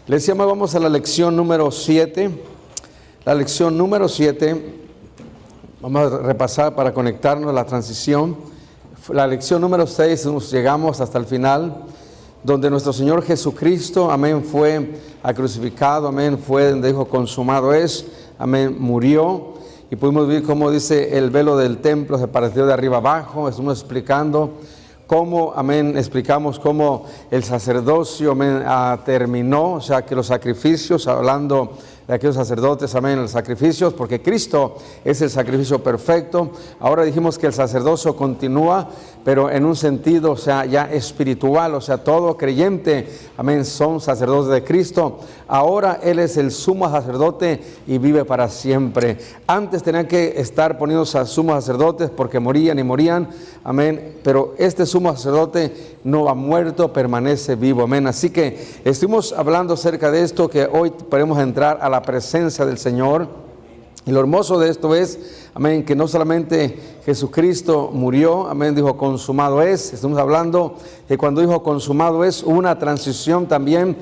Le decíamos, vamos a la lección número 7. La lección número 7, vamos a repasar para conectarnos a la transición. La lección número 6, llegamos hasta el final, donde nuestro Señor Jesucristo, amén, fue crucificado, amén, fue donde dijo, consumado es, amén, murió. Y pudimos ver cómo dice, el velo del templo se partió de arriba abajo. Estamos explicando cómo, amén, explicamos cómo el sacerdocio, amén, terminó, o sea, que los sacrificios, hablando de aquellos sacerdotes, amén, los sacrificios, porque Cristo es el sacrificio perfecto. Ahora dijimos que el sacerdocio continúa, pero en un sentido, o sea, ya espiritual, o sea, todo creyente, amén, son sacerdotes de Cristo. Ahora Él es el sumo sacerdote y vive para siempre. Antes tenían que estar ponidos a sumos sacerdotes porque morían y morían, amén, pero este sumo sacerdote no ha muerto, permanece vivo, amén. Así que estuvimos hablando acerca de esto, que hoy podemos entrar a la presencia del Señor. Y lo hermoso de esto es, amén, que no solamente Jesucristo murió, amén, dijo consumado es. Estamos hablando que cuando dijo consumado es, hubo una transición también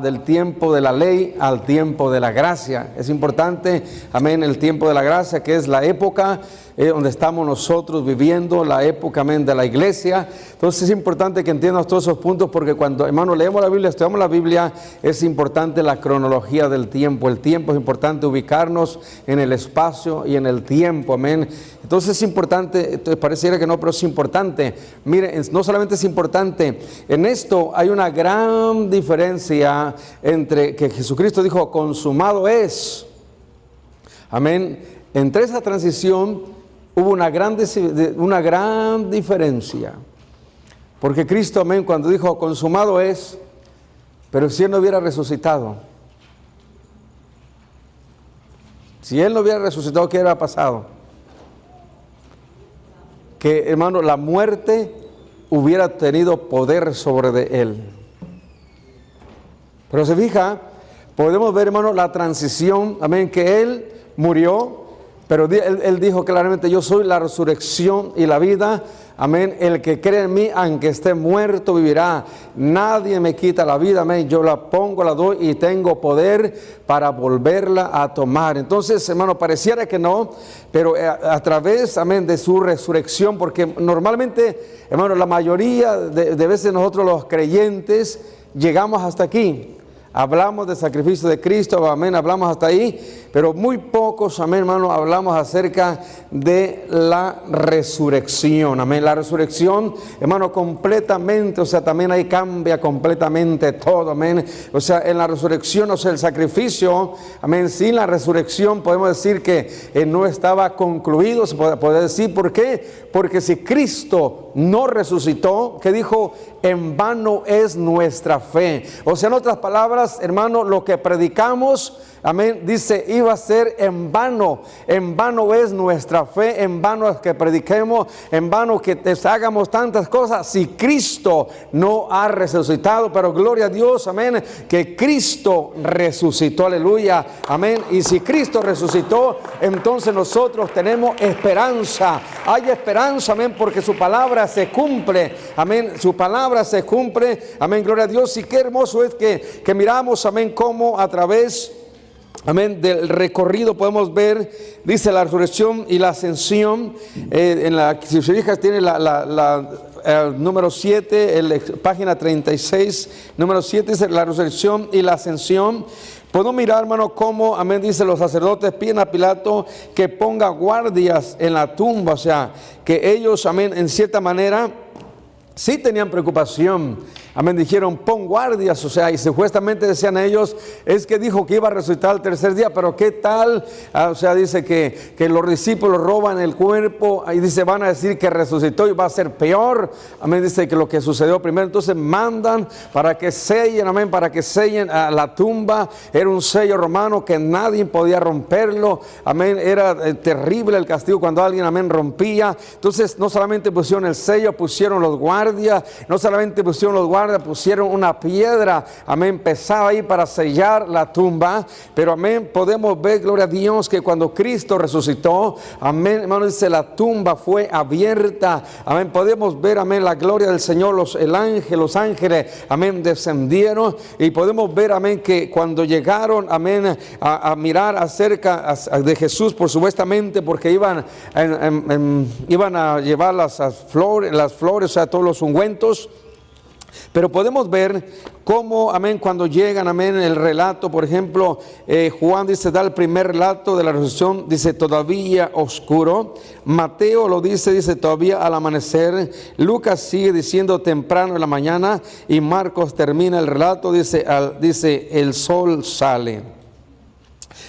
del tiempo de la ley al tiempo de la gracia. Es importante, amén, el tiempo de la gracia, que es la época donde estamos nosotros viviendo, la época, amén, de la iglesia. Entonces es importante que entiendas todos esos puntos, porque cuando, hermano, leemos la Biblia, estudiamos la Biblia, es importante la cronología del tiempo. El tiempo es importante, ubicarnos en el espacio y en el tiempo, amén. Entonces es importante, pareciera que no, pero es importante. Mire, no solamente es importante, en esto hay una gran diferencia entre que Jesucristo dijo, consumado es, amén. Entre esa transición hubo una gran diferencia, porque Cristo, amén, cuando dijo consumado es, pero si Él no hubiera resucitado, si Él no hubiera resucitado, ¿qué hubiera pasado? Que, hermano, la muerte hubiera tenido poder sobre de Él. Pero se fija, podemos ver, hermano, la transición, amén, que Él murió, pero él dijo claramente, yo soy la resurrección y la vida, amén. El que cree en mí, aunque esté muerto, vivirá. Nadie me quita la vida, amén. Yo la pongo, la doy y tengo poder para volverla a tomar. Entonces, hermano, pareciera que no, pero a través, amén, de su resurrección, porque normalmente, hermano, la mayoría de veces nosotros los creyentes llegamos hasta aquí. Hablamos del sacrificio de Cristo, amén, hablamos hasta ahí, pero muy pocos, amén, hermano, hablamos acerca de la resurrección, amén. La resurrección, hermano, completamente, o sea, también ahí cambia completamente todo, amén. O sea, en la resurrección, o sea, el sacrificio, amén, sin la resurrección podemos decir que no estaba concluido, se puede decir, ¿por qué? Porque si Cristo no resucitó, que dijo, en vano es nuestra fe. O sea, en otras palabras, hermano, lo que predicamos, amén, dice, iba a ser en vano es nuestra fe, en vano es que prediquemos, en vano que hagamos tantas cosas, si Cristo no ha resucitado. Pero gloria a Dios, amén, que Cristo resucitó, aleluya, amén. Y si Cristo resucitó, entonces nosotros tenemos esperanza, hay esperanza, amén, porque su palabra se cumple, amén, su palabra se cumple, amén, gloria a Dios. Y qué hermoso es que miramos, amén, cómo a través, amén, del recorrido podemos ver, dice la resurrección y la ascensión. Si se fijas, tiene número 7, página 36, número 7 dice la resurrección y la ascensión. Podemos mirar, hermano, cómo, amén, dice los sacerdotes piden a Pilato que ponga guardias en la tumba, o sea, que ellos, amén, en cierta manera sí tenían preocupación, amén, dijeron pon guardias, o sea, y supuestamente decían ellos, es que dijo que iba a resucitar el tercer día, pero qué tal, o sea, dice que los discípulos roban el cuerpo, y dice, van a decir que resucitó y va a ser peor, amén, dice que lo que sucedió primero. Entonces mandan para que sellen, amén, para que sellen a la tumba. Era un sello romano que nadie podía romperlo, amén, era terrible el castigo cuando alguien, amén, rompía. Entonces no solamente pusieron el sello, pusieron los guardias, no solamente pusieron los guardias, guardia pusieron una piedra, amén, pesada ahí para sellar la tumba, pero amén, podemos ver, gloria a Dios, que cuando Cristo resucitó, amén, hermano, dice, la tumba fue abierta, amén, podemos ver, amén, la gloria del Señor, los ángeles, amén, descendieron, y podemos ver, amén, que cuando llegaron, amén, a mirar acerca de Jesús, por supuestamente, porque iban a llevar las flores, o sea, todos los ungüentos. Pero podemos ver cómo, amén, cuando llegan, amén, el relato, por ejemplo, Juan dice, da el primer relato de la resurrección, dice, todavía oscuro. Mateo lo dice, todavía al amanecer. Lucas sigue diciendo, temprano en la mañana. Y Marcos termina el relato, dice, el sol sale.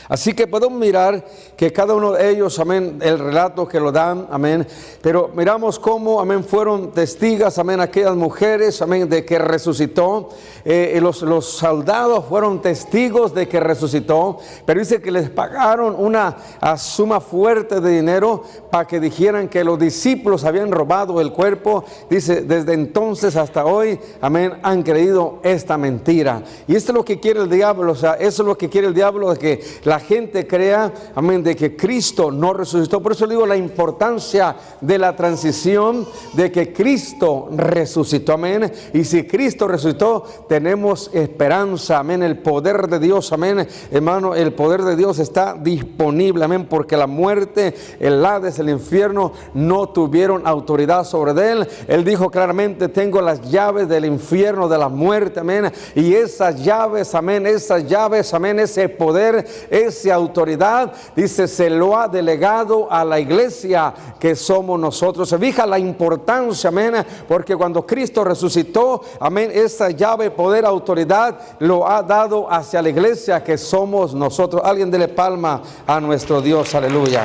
Así que podemos mirar que cada uno de ellos, amén, el relato que lo dan, amén, pero miramos cómo, amén, fueron testigas, amén, aquellas mujeres, amén, de que resucitó. Los soldados fueron testigos de que resucitó, pero dice que les pagaron una suma fuerte de dinero para que dijeran que los discípulos habían robado el cuerpo. Dice, desde entonces hasta hoy, amén, han creído esta mentira. Y esto es lo que quiere el diablo, o sea, eso es lo que quiere el diablo, de que la gente crea, amén, de que Cristo no resucitó. Por eso digo la importancia de la transición, de que Cristo resucitó, amén. Y si Cristo resucitó, tenemos esperanza, amén. El poder de Dios, amén, hermano, el poder de Dios está disponible, amén, porque la muerte, el Hades, el infierno no tuvieron autoridad sobre él. Él dijo claramente, tengo las llaves del infierno, de la muerte, amén. Y esas llaves, amén, ese poder, esa autoridad, dice, se lo ha delegado a la iglesia que somos nosotros. Se fija la importancia, amén, porque cuando Cristo resucitó, amén, esa llave, poder, autoridad lo ha dado hacia la iglesia que somos nosotros. Alguien dele palma a nuestro Dios, aleluya.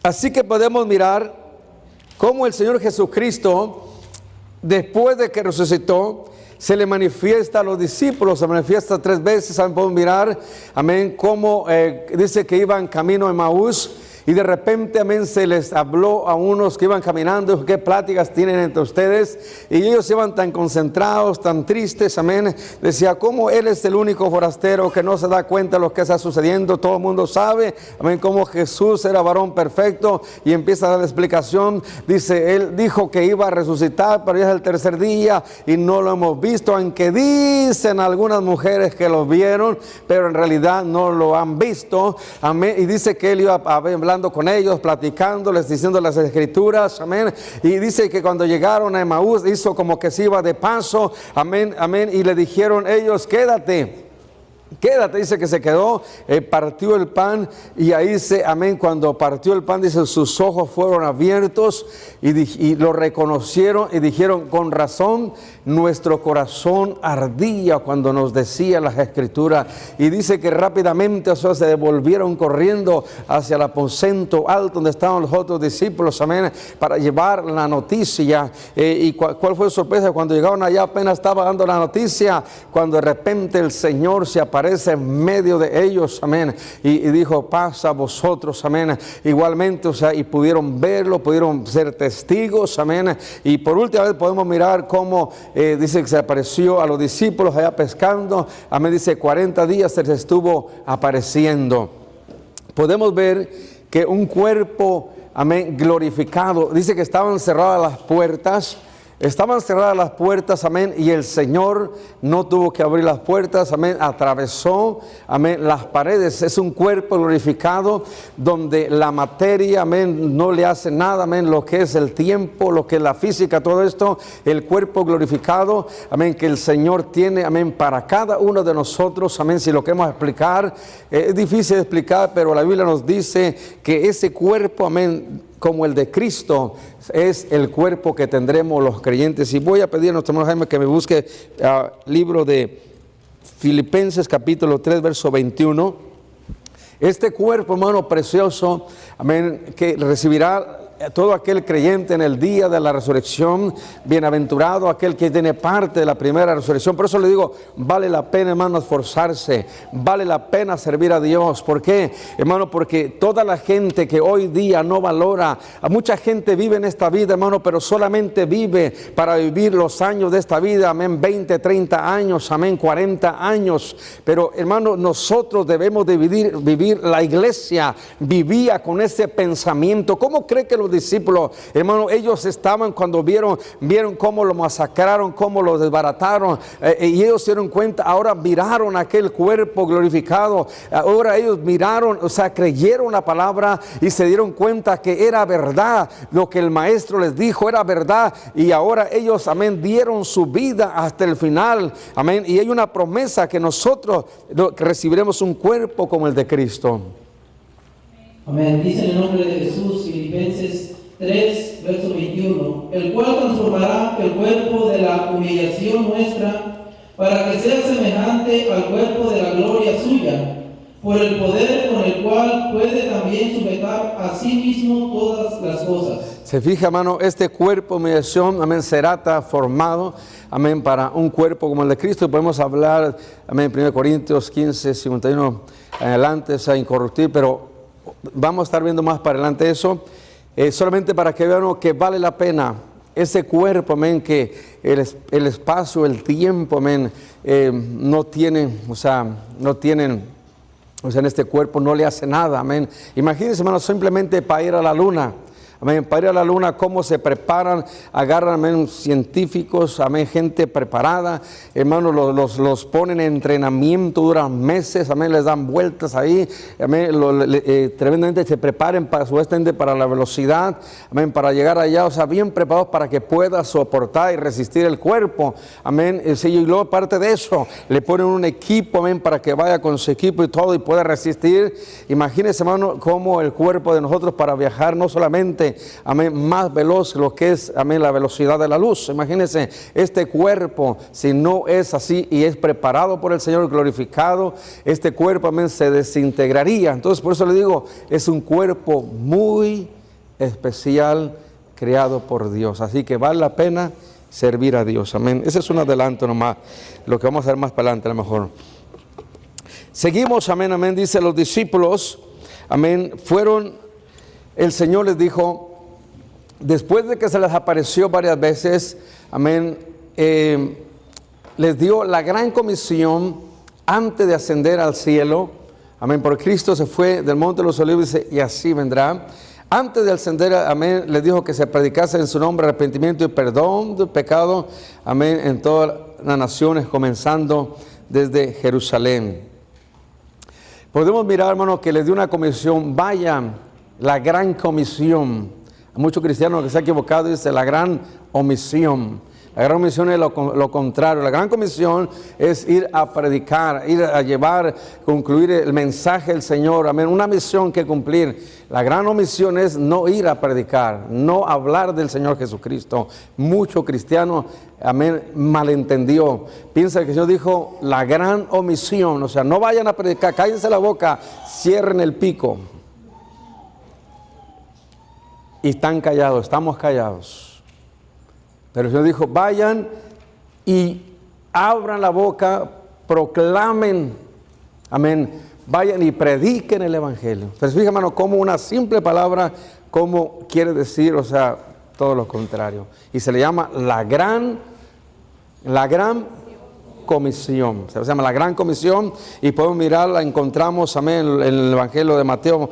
Así que podemos mirar cómo el Señor Jesucristo, después de que resucitó, se le manifiesta a los discípulos, se manifiesta 3 veces. ¿Saben? Podemos mirar, amén, cómo dice que iban camino a Emaús. Y de repente, amén, se les habló a unos que iban caminando, dijo, ¿qué pláticas tienen entre ustedes? Y ellos iban tan concentrados, tan tristes, amén. Decía, ¿cómo él es el único forastero que no se da cuenta de lo que está sucediendo? Todo el mundo sabe, amén, cómo Jesús era varón perfecto. Y empieza a dar la explicación. Dice, él dijo que iba a resucitar, pero ya es el 3er día y no lo hemos visto. Aunque dicen algunas mujeres que lo vieron, pero en realidad no lo han visto, amén. Y dice que él iba hablando con ellos, platicándoles, diciendo las escrituras, amén. Y dice que cuando llegaron a Emaús, hizo como que se iba de paso, amén, amén. Y le dijeron ellos, quédate, dice que se quedó, partió el pan. Y ahí dice, amén, cuando partió el pan, dice, sus ojos fueron abiertos y lo reconocieron y dijeron, con razón nuestro corazón ardía cuando nos decía las escrituras. Y dice que rápidamente, o sea, se devolvieron corriendo hacia el aposento alto donde estaban los otros discípulos, amén, para llevar la noticia. Y ¿cuál fue su sorpresa? Cuando llegaron allá, apenas estaba dando la noticia, cuando de repente el Señor se aparece en medio de ellos, amén, y dijo, paz a vosotros, amén. Igualmente, o sea, y pudieron verlo, pudieron ser testigos, amén. Y por última vez podemos mirar cómo dice que se apareció a los discípulos allá pescando, amén. Dice 40 días se les estuvo apareciendo. Podemos ver que un cuerpo, amén, glorificado. Dice que estaban cerradas las puertas. Estaban cerradas las puertas, amén, y el Señor no tuvo que abrir las puertas, amén, atravesó, amén, las paredes. Es un cuerpo glorificado donde la materia, amén, no le hace nada, amén, lo que es el tiempo, lo que es la física, todo esto, el cuerpo glorificado, amén, que el Señor tiene, amén, para cada uno de nosotros, amén. Si lo queremos explicar, es difícil de explicar, pero la Biblia nos dice que ese cuerpo, amén, como el de Cristo, es el cuerpo que tendremos los creyentes. Y voy a pedir a nuestro hermano Jaime que me busque libro de Filipenses capítulo 3 verso 21. Este cuerpo, hermano, precioso, amén, que recibirá todo aquel creyente en el día de la resurrección, bienaventurado aquel que tiene parte de la primera resurrección. Por eso le digo, vale la pena, hermano, esforzarse, vale la pena servir a Dios. ¿Por qué, hermano? Porque toda la gente que hoy día no valora, mucha gente vive en esta vida, hermano, pero solamente vive para vivir los años de esta vida, amén, 20, 30 años, amén, 40 años. Pero, hermano, nosotros debemos de vivir. La iglesia vivía con ese pensamiento. ¿Cómo cree que los discípulos, hermano, ellos estaban cuando vieron cómo lo masacraron, cómo lo desbarataron, y ellos se dieron cuenta, ahora miraron aquel cuerpo glorificado, ahora ellos miraron, o sea, creyeron la palabra y se dieron cuenta que era verdad, lo que el maestro les dijo era verdad, y ahora ellos, amén, dieron su vida hasta el final, amén, y hay una promesa que nosotros recibiremos un cuerpo como el de Cristo. Amén. Dice en el nombre de Jesús, Filipenses 3, verso 21, el cual transformará el cuerpo de la humillación nuestra para que sea semejante al cuerpo de la gloria suya, por el poder con el cual puede también sujetar a sí mismo todas las cosas. Se fija, hermano, este cuerpo de humillación, amén, será transformado, amén, para un cuerpo como el de Cristo. Y podemos hablar, amén, 1 Corintios 15, 51, adelante, o sea, incorruptible, pero vamos a estar viendo más para adelante eso, solamente para que vean que vale la pena ese cuerpo, amén, que el espacio, el tiempo, amén, no tienen, o sea, en este cuerpo no le hace nada, amén. Imagínense, hermano, simplemente para ir a la luna. Amén, para ir a la luna, cómo se preparan, agarran, amén, científicos, amén, gente preparada, hermanos, los ponen en entrenamiento, duran meses, amén, les dan vueltas ahí, amén, tremendamente se preparen supuestamente para la velocidad, amén, para llegar allá, o sea, bien preparados para que pueda soportar y resistir el cuerpo, amén, y luego aparte de eso, le ponen un equipo, amén, para que vaya con su equipo y todo y pueda resistir. Imagínense, hermano, cómo el cuerpo de nosotros para viajar no solamente, amén, más veloz lo que es, amén, la velocidad de la luz. Imagínense, este cuerpo, si no es así y es preparado por el Señor, glorificado, este cuerpo, amén, se desintegraría. Entonces, por eso le digo, es un cuerpo muy especial, creado por Dios. Así que vale la pena servir a Dios, amén. Ese es un adelanto nomás, lo que vamos a ver más para adelante a lo mejor. Seguimos, amén, amén, dice los discípulos, amén, el Señor les dijo, después de que se les apareció varias veces, amén, les dio la gran comisión antes de ascender al cielo, amén, porque Cristo se fue del monte de los olivos y así vendrá. Antes de ascender, amén, les dijo que se predicase en su nombre arrepentimiento y perdón del pecado, amén, en todas las naciones, comenzando desde Jerusalén. Podemos mirar, hermano, que les dio una comisión, vayan. La gran comisión. Hay muchos cristianos que se han equivocado y dicen la gran omisión. La gran omisión es lo contrario. La gran comisión es ir a predicar, ir a llevar, concluir el mensaje del Señor. Amén. Una misión que cumplir. La gran omisión es no ir a predicar, no hablar del Señor Jesucristo. Muchos cristianos, amén, malentendió. Piensa que el Señor dijo la gran omisión. O sea, no vayan a predicar, cállense la boca, cierren el pico. Y están callados, estamos callados. Pero el Señor dijo, vayan y abran la boca, proclamen, amén, vayan y prediquen el Evangelio. Pero fíjate, hermano, como una simple palabra, como quiere decir, o sea, todo lo contrario. Y se le llama la gran comisión, se llama la gran comisión, y podemos mirarla, encontramos, amén, en el Evangelio de Mateo,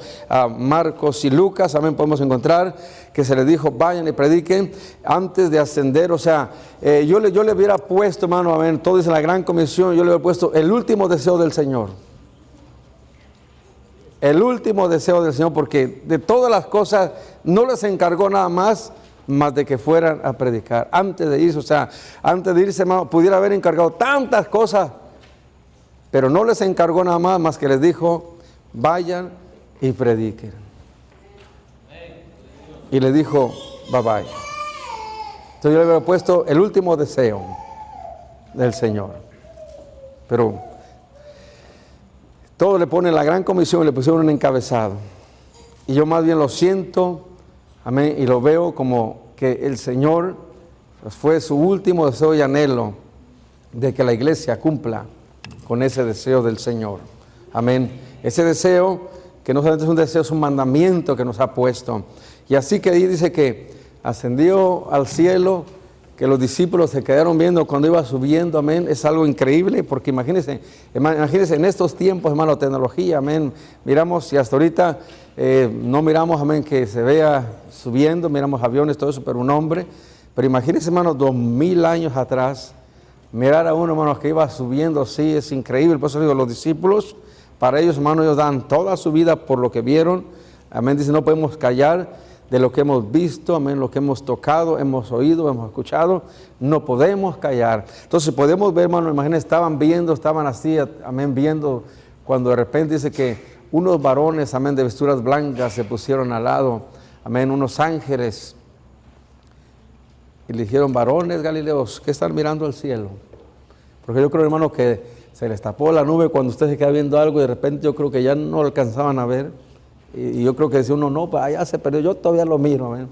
Marcos y Lucas, amén, podemos encontrar que se les dijo, vayan y prediquen antes de ascender. O sea, yo le hubiera puesto, hermano, amén, todo dice la gran comisión, yo le hubiera puesto el último deseo del Señor. El último deseo del Señor, porque de todas las cosas no les encargó nada más de que fueran a predicar. Antes de irse, o sea, antes de irse, hermano, pudiera haber encargado tantas cosas, pero no les encargó nada más que les dijo, vayan y prediquen. Y le dijo, bye bye. Entonces yo le hubiera puesto el último deseo del Señor. Pero todo le pone la gran comisión y le pusieron un encabezado. Y yo más bien lo siento, amén, y lo veo como que el Señor fue su último deseo y anhelo de que la iglesia cumpla con ese deseo del Señor. Amén. Ese deseo que no solamente es un deseo, es un mandamiento que nos ha puesto. Y así que ahí dice que ascendió al cielo, que los discípulos se quedaron viendo cuando iba subiendo, amén. Es algo increíble, porque imagínense en estos tiempos, hermano, tecnología, amén. Miramos y hasta ahorita no miramos, amén, que se vea subiendo, miramos aviones, todo eso, pero un hombre. Pero imagínense, hermano, 2000 años atrás, mirar a uno, hermano, que iba subiendo así, es increíble. Por eso digo, los discípulos, para ellos, hermano, ellos dan toda su vida por lo que vieron. Amén, dice, no podemos callar de lo que hemos visto, amén, lo que hemos tocado, hemos oído, hemos escuchado, no podemos callar. Entonces podemos ver, hermano, imagínense, estaban así, amén, viendo, cuando de repente dice que unos varones, amén, de vestiduras blancas se pusieron al lado, amén, unos ángeles, y le dijeron, varones galileos, ¿qué están mirando al cielo? Porque yo creo, hermano, que se les tapó la nube cuando usted se queda viendo algo y de repente yo creo que ya no alcanzaban a ver. Y yo creo que decía uno, no, pues allá se perdió, yo todavía lo miro, amén.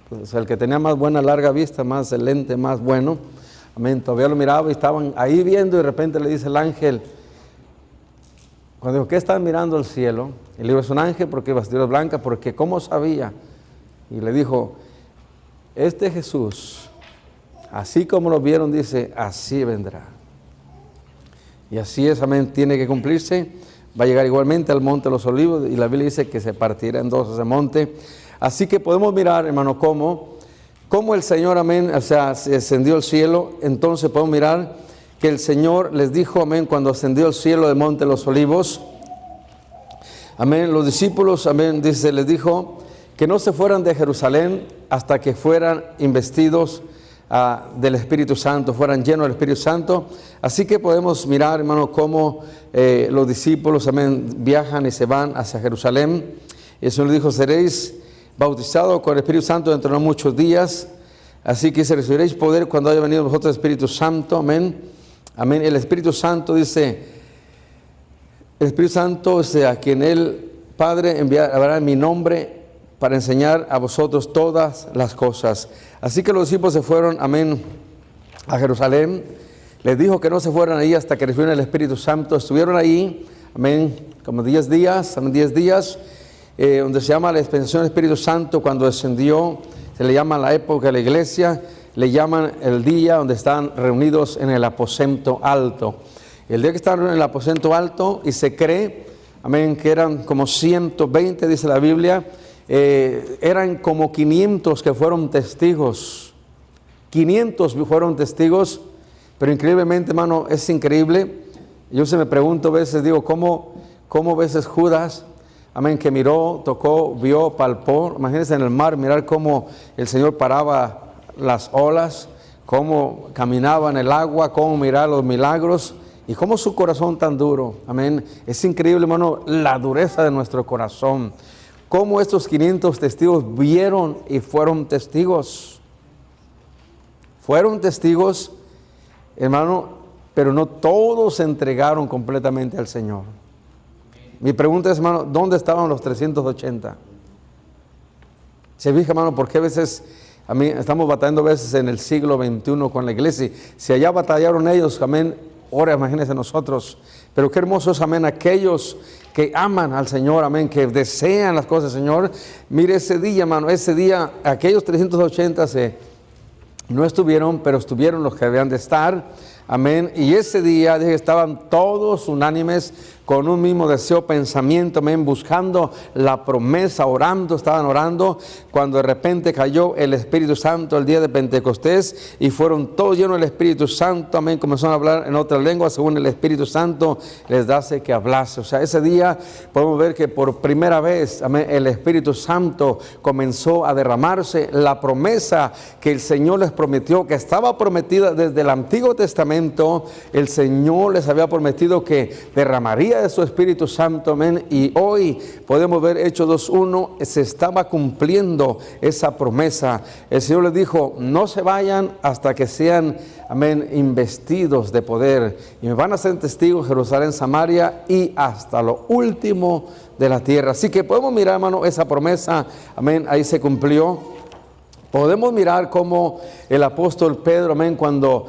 Pues el que tenía más buena larga vista, más excelente, más bueno, amén, todavía lo miraba y estaban ahí viendo y de repente le dice el ángel, cuando dijo, ¿qué están mirando al cielo? Y le dijo, es un ángel porque vestiduras blancas, porque ¿cómo sabía? Y le dijo, este Jesús, así como lo vieron, dice, así vendrá. Y así es, amén, tiene que cumplirse. Va a llegar igualmente al monte de los olivos y la Biblia dice que se partirá en dos ese monte. Así que podemos mirar, hermano, cómo el Señor, amén, o sea, se ascendió al cielo. Entonces podemos mirar que el Señor les dijo, amén, cuando ascendió al cielo del monte de los olivos, amén, los discípulos, amén, dice, les dijo que no se fueran de Jerusalén hasta que fueran investidos del Espíritu Santo, fueran llenos del Espíritu Santo. Así que podemos mirar, hermano, cómo los discípulos, amén, viajan y se van hacia Jerusalén. Y el Señor dijo, seréis bautizados con el Espíritu Santo dentro de muchos días. Así que recibiréis poder cuando haya venido vosotros el Espíritu Santo, amén. Amén. El Espíritu Santo dice, el Espíritu Santo, a quien el Padre enviará en mi nombre para enseñar a vosotros todas las cosas. Así que los discípulos se fueron, amén, a Jerusalén. Les dijo que no se fueran ahí hasta que recibieran el Espíritu Santo. Estuvieron ahí, amén, como 10 días, amén, 10 días, donde se llama la dispensación del Espíritu Santo. Cuando descendió, se le llama la época de la iglesia, le llaman el día donde están reunidos en el aposento alto. El día que estaban en el aposento alto, y se cree, amén, que eran como 120, dice la Biblia, eran como 500 que fueron testigos. 500 fueron testigos, pero increíblemente, hermano, es increíble. Yo se me pregunto a veces, digo, ¿cómo a veces Judas, amén, que miró, tocó, vio, palpó? Imagínense en el mar, mirar cómo el Señor paraba las olas, cómo caminaba en el agua, cómo mirar los milagros y cómo su corazón tan duro, amén. Es increíble, hermano, la dureza de nuestro corazón. Cómo estos 500 testigos vieron y fueron testigos. Fueron testigos, hermano, pero no todos se entregaron completamente al Señor. Mi pregunta es, hermano, ¿dónde estaban los 380? Se fija, hermano, porque a veces, estamos batallando a veces en el siglo XXI con la iglesia. Si allá batallaron ellos, amén, ahora imagínense nosotros. Pero qué hermoso es, amén, aquellos que aman al Señor, amén, que desean las cosas del Señor. Mire ese día, hermano, ese día, aquellos 380 no estuvieron, pero estuvieron los que debían de estar, amén. Y ese día estaban todos unánimes, con un mismo deseo, pensamiento, amén, buscando la promesa, orando, estaban orando, cuando de repente cayó el Espíritu Santo el día de Pentecostés, y fueron todos llenos del Espíritu Santo, amén, comenzaron a hablar en otras lenguas, según el Espíritu Santo les dase que hablase. O sea, ese día podemos ver que por primera vez, amén, el Espíritu Santo comenzó a derramarse, la promesa que el Señor les prometió, que estaba prometida desde el Antiguo Testamento. El Señor les había prometido que derramaría envía de su Espíritu Santo, amén. Y hoy podemos ver Hechos 2:1, se estaba cumpliendo esa promesa. El Señor les dijo, no se vayan hasta que sean, amén, investidos de poder. Y me van a ser testigos Jerusalén, Samaria y hasta lo último de la tierra. Así que podemos mirar, hermano, esa promesa, amén, ahí se cumplió. Podemos mirar cómo el apóstol Pedro, amén, cuando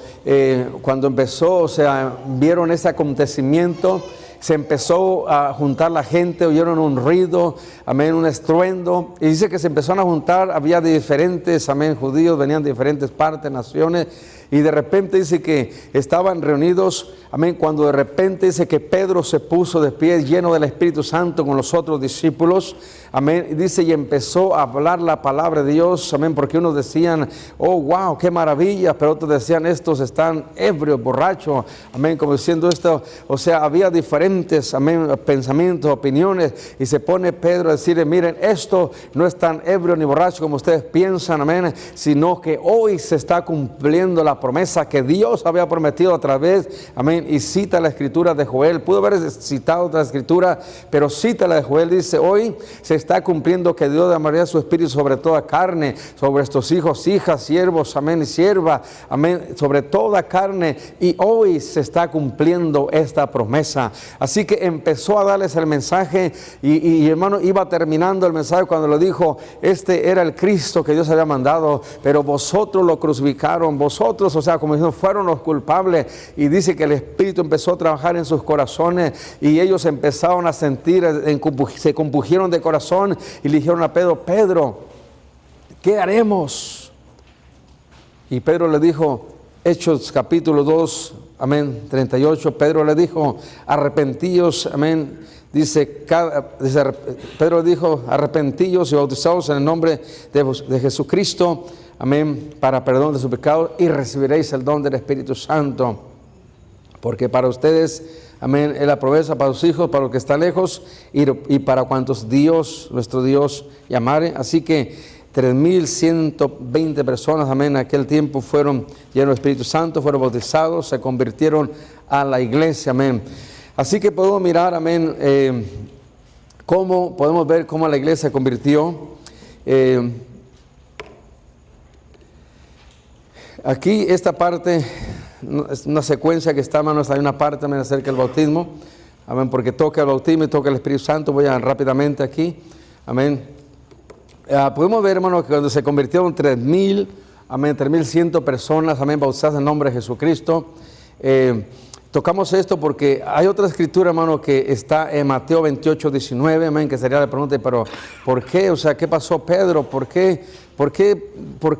empezó, o sea, vieron ese acontecimiento, se empezó a juntar la gente, oyeron un ruido, amén, un estruendo, y dice que se empezaron a juntar, había de diferentes, amén, judíos, venían de diferentes partes, naciones, y de repente dice que estaban reunidos, amén, cuando de repente dice que Pedro se puso de pie lleno del Espíritu Santo con los otros discípulos, amén, y dice, y empezó a hablar la palabra de Dios, amén, porque unos decían, oh, wow, qué maravilla, pero otros decían, estos están ebrios, borrachos, amén, como diciendo esto, o sea, había diferentes, amén, pensamientos, opiniones, y se pone Pedro a decirle, miren, esto no es tan ebrio ni borracho como ustedes piensan, amén, sino que hoy se está cumpliendo la promesa que Dios había prometido a través, amén, y cita la escritura de Joel, pudo haber citado otra escritura, pero cita la de Joel, dice, hoy se está cumpliendo que Dios derramaría su espíritu sobre toda carne, sobre estos hijos, hijas, siervos, amén, y sierva, amén, sobre toda carne, y hoy se está cumpliendo esta promesa. Así que empezó a darles el mensaje, y hermano, iba terminando el mensaje cuando lo dijo, este era el Cristo que Dios había mandado, pero vosotros lo crucificaron, vosotros, o sea, como diciendo, fueron los culpables, y dice que el Espíritu empezó a trabajar en sus corazones, y ellos empezaron a sentir, se compugieron de corazón, y le dijeron a Pedro, Pedro, ¿qué haremos? Y Pedro le dijo, Hechos capítulo 2, amén, 38, Pedro le dijo, arrepentíos, amén, dice Pedro dijo, arrepentíos y bautizados en el nombre de Jesucristo, amén, para perdón de sus pecados, y recibiréis el don del Espíritu Santo, porque para ustedes, amén, es la promesa para sus hijos, para los que están lejos, y para cuantos Dios, nuestro Dios, llamare. Así que 3,120 personas, amén, en aquel tiempo fueron llenos del Espíritu Santo, fueron bautizados, se convirtieron a la iglesia, amén. Así que podemos mirar, amén, podemos ver cómo la iglesia se convirtió. Aquí esta parte es una secuencia que está, hermanos, hay una parte, amén, acerca del bautismo, amén, porque toca el bautismo y toca el Espíritu Santo. Voy a rápidamente aquí, amén. Podemos ver, hermano, que cuando se convirtieron 3,000, amén, 3,100 personas, amén, bautizadas en nombre de Jesucristo. Tocamos esto porque hay otra escritura, hermano, que está en Mateo 28:19, amén, que sería la pregunta, pero ¿por qué? O sea, ¿qué pasó, Pedro? ¿Por qué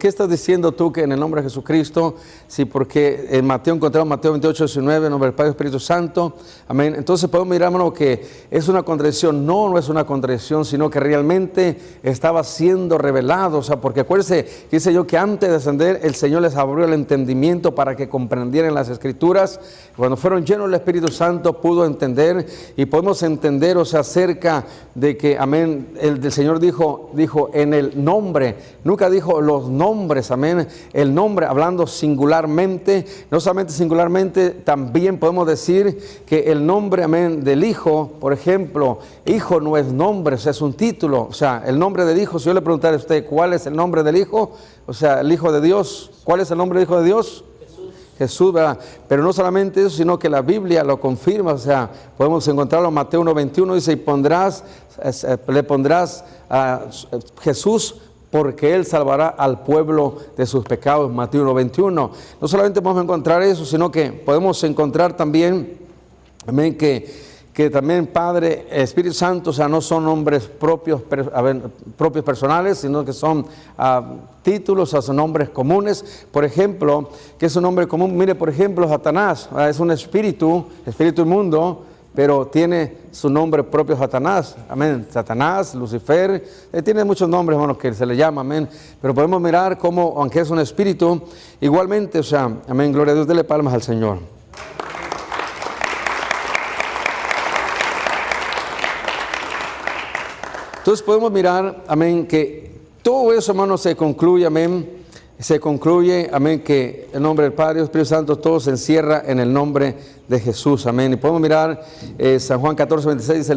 estás diciendo tú que en el nombre de Jesucristo? Sí, porque en Mateo encontramos Mateo 28:19, en nombre del Padre y Espíritu Santo, amén. Entonces podemos mirar, hermano, que es una contradicción. No es una contradicción, sino que realmente estaba siendo revelado. O sea, porque acuérdense, dice yo que antes de ascender, el Señor les abrió el entendimiento para que comprendieran las escrituras. Cuando fueron llenos del Espíritu Santo, pudo entender, y podemos entender, o sea, acerca de que, amén, el Señor dijo en el nombre, nunca dijo los nombres, amén, el nombre, hablando singularmente, no solamente singularmente, también podemos decir que el nombre, amén, del Hijo, por ejemplo, Hijo no es nombre, o sea, es un título, o sea, el nombre del Hijo, si yo le preguntara a usted, ¿cuál es el nombre del Hijo? O sea, el Hijo de Dios, ¿cuál es el nombre del Hijo de Dios? Jesús, ¿verdad? Pero no solamente eso, sino que la Biblia lo confirma, o sea, podemos encontrarlo en Mateo 1:21, dice, y le pondrás a Jesús, porque Él salvará al pueblo de sus pecados, Mateo 1:21. No solamente podemos encontrar eso, sino que podemos encontrar también, amén, que también Padre, Espíritu Santo, o sea, no son nombres propios personales, sino que son títulos, o sea, son nombres comunes. Por ejemplo, ¿qué es un nombre común? Mire, por ejemplo, Satanás, es un espíritu inmundo, pero tiene su nombre propio, Satanás, amén, Satanás, Lucifer, tiene muchos nombres, hermanos, que se le llama, amén, pero podemos mirar cómo, aunque es un espíritu, igualmente, o sea, amén, gloria a Dios, dele palmas al Señor. Entonces podemos mirar, amén, que todo eso, hermanos, se concluye, amén, se concluye, amén, que el nombre del Padre y del Espíritu Santo todo se encierra en el nombre de Jesús, amén. Y podemos mirar San Juan 14:26, dice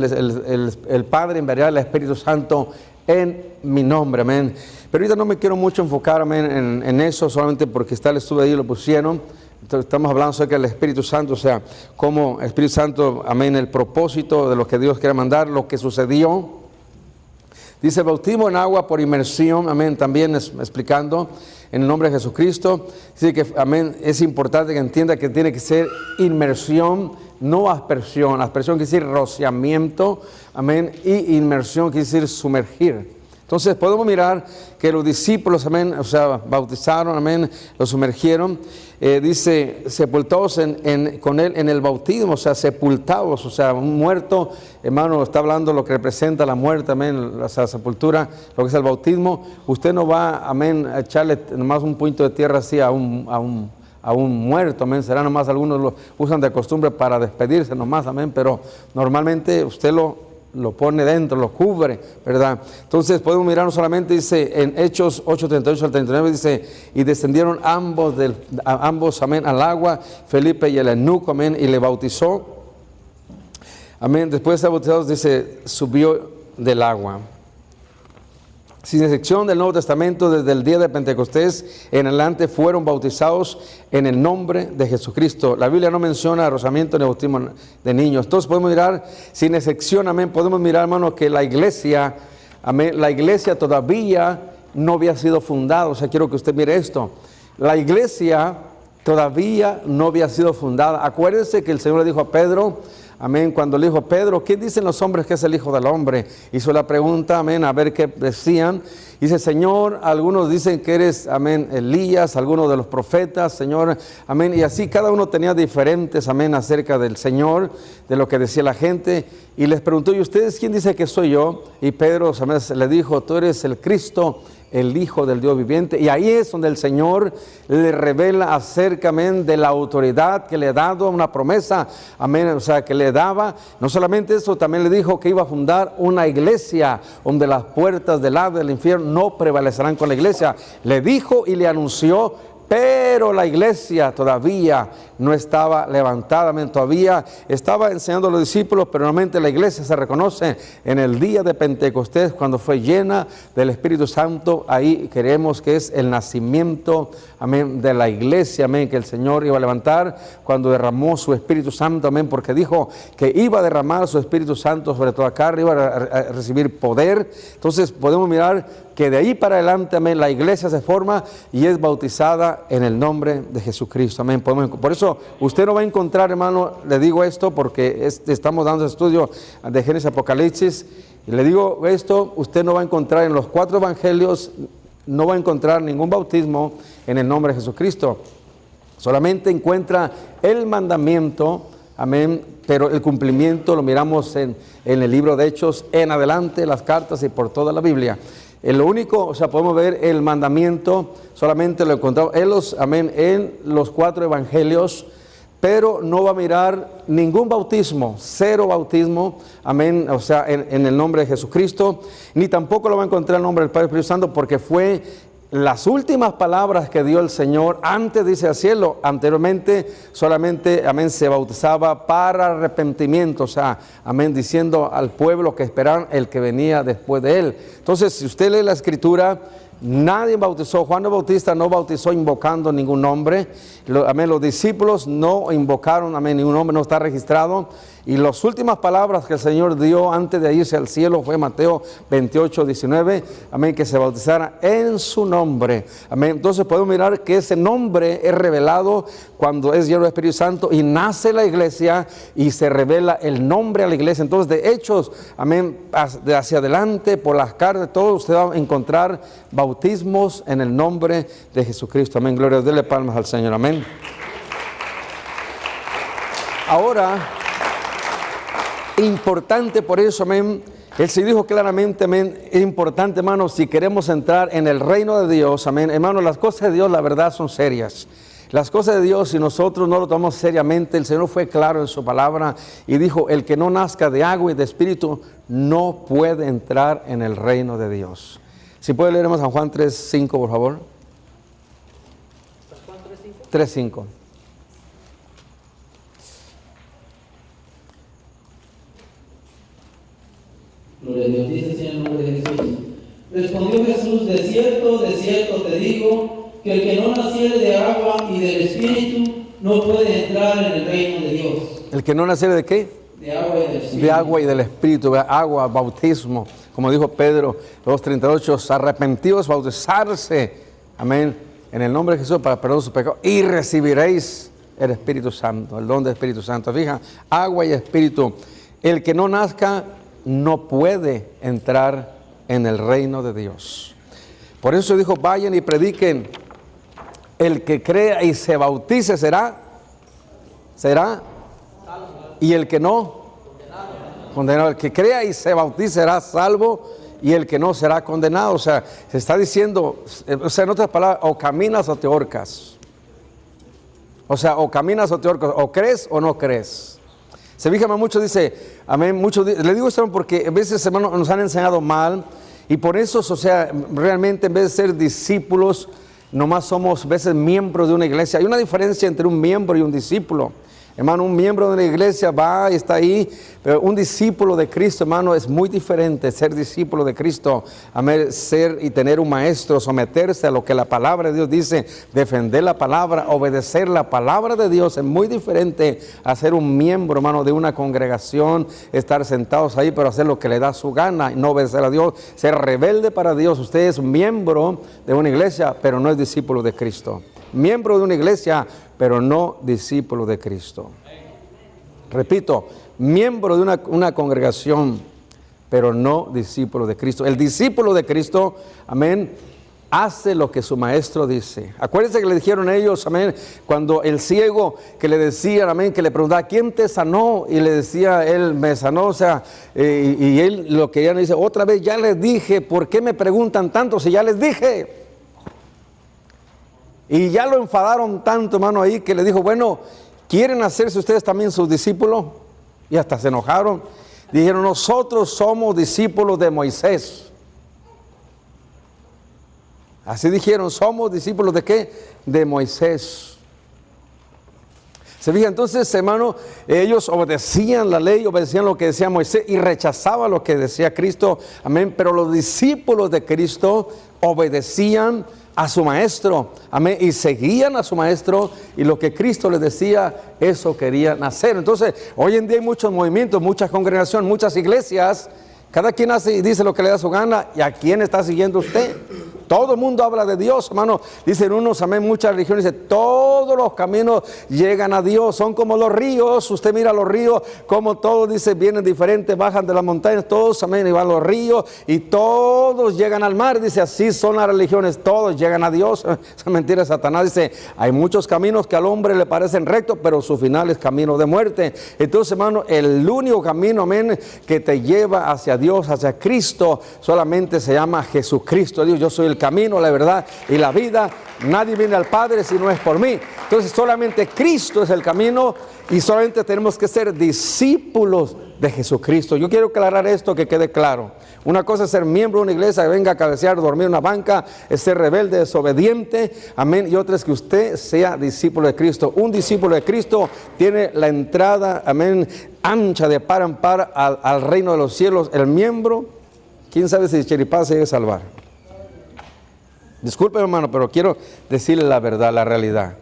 el Padre enviará el Espíritu Santo en mi nombre, amén. Pero ahorita no me quiero mucho enfocar, amén, en eso, solamente porque está el estudio ahí, lo pusieron. Entonces, estamos hablando acerca del Espíritu Santo, o sea, como Espíritu Santo, amén, el propósito de lo que Dios quiere mandar, lo que sucedió. Dice bautismo en agua por inmersión, amén, también explicando en el nombre de Jesucristo. Dice que, amén, es importante que entienda que tiene que ser inmersión, no aspersión. Aspersión quiere decir rociamiento, amén, y inmersión quiere decir sumergir. Entonces podemos mirar que los discípulos, amén, o sea, bautizaron, amén, los sumergieron. Dice, sepultados con él en el bautismo, o sea, sepultados, o sea, un muerto, hermano, está hablando lo que representa la muerte, amén, la sepultura, lo que es el bautismo. Usted no va, amén, a echarle nomás un puñito de tierra así a un muerto, amén. Será nomás, algunos lo usan de costumbre para despedirse nomás, amén, pero normalmente usted lo pone dentro, lo cubre, ¿verdad? Entonces podemos mirar no solamente, dice en Hechos 8:38 al 39, dice, y descendieron ambos, amén, al agua, Felipe y el eunuco, amén, y le bautizó, amén. Después de ser bautizados, dice, subió del agua. Sin excepción del Nuevo Testamento, desde el día de Pentecostés en adelante fueron bautizados en el nombre de Jesucristo. La Biblia no menciona rozamiento ni bautismo de niños. Entonces podemos mirar, sin excepción, amén, podemos mirar, hermano, que la iglesia, amén, la iglesia todavía no había sido fundada. O sea, quiero que usted mire esto. La iglesia todavía no había sido fundada. Acuérdense que el Señor le dijo a Pedro, amén, cuando le dijo, Pedro, ¿qué dicen los hombres que es el Hijo del Hombre? Hizo la pregunta, amén, a ver qué decían. Dice, Señor, algunos dicen que eres, amén, Elías, algunos de los profetas, Señor, amén. Y así cada uno tenía diferentes, amén, acerca del Señor, de lo que decía la gente. Y les preguntó, ¿y ustedes quién dice que soy yo? Y Pedro, amén, le dijo, tú eres el Cristo, el Hijo del Dios viviente. Y ahí es donde el Señor le revela acerca, amén, de la autoridad que le ha dado, una promesa, amén, o sea, que le daba. No solamente eso, también le dijo que iba a fundar una iglesia donde las puertas del Hades del infierno no prevalecerán con la iglesia. Le dijo y le anunció, pero la iglesia todavía no estaba levantada, amén, todavía estaba enseñando a los discípulos, pero realmente la iglesia se reconoce en el día de Pentecostés, cuando fue llena del Espíritu Santo. Ahí creemos que es el nacimiento, amén, de la iglesia, amén, que el Señor iba a levantar cuando derramó su Espíritu Santo, amén, porque dijo que iba a derramar su Espíritu Santo sobre toda carne, iba a recibir poder. Entonces podemos mirar que de ahí para adelante, amén, la iglesia se forma y es bautizada en el nombre de Jesucristo, amén. Por eso usted no va a encontrar, hermano, le digo esto porque estamos dando estudio de Génesis, Apocalipsis, y le digo esto, usted no va a encontrar en los 4 evangelios, no va a encontrar ningún bautismo en el nombre de Jesucristo. Solamente encuentra el mandamiento, amén, pero el cumplimiento lo miramos en el libro de Hechos, en adelante, las cartas y por toda la Biblia. Lo único, o sea, podemos ver el mandamiento, solamente lo encontramos en los 4 evangelios, pero no va a mirar ningún bautismo, 0 bautismo, amén, o sea, en el nombre de Jesucristo, ni tampoco lo va a encontrar el nombre del Padre y Espíritu Santo, porque fue las últimas palabras que dio el Señor antes de irse al cielo. Anteriormente solamente, amén, se bautizaba para arrepentimiento, o sea, amén, diciendo al pueblo que esperaran el que venía después de él. Entonces, si usted lee la Escritura, nadie bautizó, Juan el Bautista no bautizó invocando ningún nombre, amén, los discípulos no invocaron, amén, ningún nombre, no está registrado. Y las últimas palabras que el Señor dio antes de irse al cielo fue Mateo 28:19, amén, que se bautizara en su nombre, amén. Entonces podemos mirar que ese nombre es revelado cuando es lleno del Espíritu Santo y nace la iglesia y se revela el nombre a la iglesia. Entonces, de Hechos, amén, hacia adelante, por las cartas, todo usted va a encontrar bautismos en el nombre de Jesucristo, amén. Gloria a Dios, dele palmas al Señor, amén. Ahora, importante por eso, amén, él se dijo claramente, amén, es importante, hermano, si queremos entrar en el reino de Dios, amén, hermano, las cosas de Dios, la verdad, son serias. Las cosas de Dios, si nosotros no lo tomamos seriamente, el Señor fue claro en su palabra y dijo, el que no nazca de agua y de espíritu no puede entrar en el reino de Dios. Si puede leer San Juan 3:5, por favor. 3:5. Gloria a Dios, dice así en el nombre de Jesús. Respondió Jesús, de cierto te digo, que el que no naciere de agua y del Espíritu no puede entrar en el reino de Dios. ¿El que no naciere de qué? De agua y del Espíritu. De agua y del Espíritu, agua, bautismo. Como dijo Pedro 2:38, arrepentidos, bautizarse, amén, en el nombre de Jesús para perdón de sus pecados y recibiréis el Espíritu Santo, el don del Espíritu Santo. Fija, agua y Espíritu. El que no nazca no puede entrar en el reino de Dios. Por eso dijo, vayan y prediquen. El que crea y se bautice será. Y el que no, condenado. El que crea y se bautice será salvo, y el que no será condenado. O sea, se está diciendo, o sea, en otras palabras, o caminas o te ahorcas. O sea, o caminas o te ahorcas, o crees o no crees. Se fija, mucho dice, amén, muchos, le digo esto porque a veces, hermanos, nos han enseñado mal, y por eso, o sea, realmente en vez de ser discípulos, nomás somos a veces miembros de una iglesia. Hay una diferencia entre un miembro y un discípulo. Hermano, un miembro de una iglesia va y está ahí, pero un discípulo de Cristo, hermano, es muy diferente. Ser discípulo de Cristo, amén, ser y tener un maestro, someterse a lo que la palabra de Dios dice, defender la palabra, obedecer la palabra de Dios, es muy diferente a ser un miembro, hermano, de una congregación, estar sentados ahí, pero hacer lo que le da su gana y no obedecer a Dios, ser rebelde para Dios. Usted es miembro de una iglesia, pero no es discípulo de Cristo. Miembro de una iglesia, pero no discípulo de Cristo. Repito, miembro de una congregación, pero no discípulo de Cristo. El discípulo de Cristo, amén, hace lo que su maestro dice. Acuérdense que le dijeron ellos, amén, cuando el ciego que le decían, amén, que le preguntaba, ¿quién te sanó? Y le decía, él me sanó, o sea, y él lo que ya le dice, otra vez ya les dije, ¿por qué me preguntan tanto si ya les dije? Y ya lo enfadaron tanto, hermano, ahí que le dijo, bueno, ¿quieren hacerse ustedes también sus discípulos? Y hasta se enojaron. Dijeron, nosotros somos discípulos de Moisés. Así dijeron, somos discípulos de ¿qué? De Moisés. Se fija, entonces, hermano, ellos obedecían la ley, obedecían lo que decía Moisés y rechazaban lo que decía Cristo. Amén. Pero los discípulos de Cristo obedecían a su maestro, amén, y seguían a su maestro, y lo que Cristo les decía, eso querían hacer. Entonces, hoy en día hay muchos movimientos, muchas congregaciones, muchas iglesias, cada quien hace y dice lo que le da su gana. ¿Y a quién está siguiendo usted? Todo el mundo habla de Dios, hermano. Dicen unos, amén, muchas religiones, dicen, todos los caminos llegan a Dios, son como los ríos. Usted mira los ríos, como todos, dice, vienen diferentes, bajan de las montañas, todos, amén, y van los ríos, y todos llegan al mar. Dice, así son las religiones, todos llegan a Dios. Esa mentira de Satanás. Dice, hay muchos caminos que al hombre le parecen rectos, pero su final es camino de muerte. Entonces, hermano, el único camino, amén, que te lleva hacia Dios, hacia Cristo, solamente se llama Jesucristo. Dios, yo soy el camino, la verdad y la vida. Nadie viene al Padre si no es por mí. Entonces solamente Cristo es el camino, y solamente tenemos que ser discípulos de Jesucristo. Yo quiero aclarar esto, que quede claro. Una cosa es ser miembro de una iglesia que venga a cabecear, dormir en una banca, es ser rebelde, desobediente, amén. Y otra es que usted sea discípulo de Cristo. Un discípulo de Cristo tiene la entrada, amén, ancha de par en par al reino de los cielos. El miembro, quién sabe si Cheripá se debe salvar. Disculpe, hermano, pero quiero decirle la verdad, la realidad.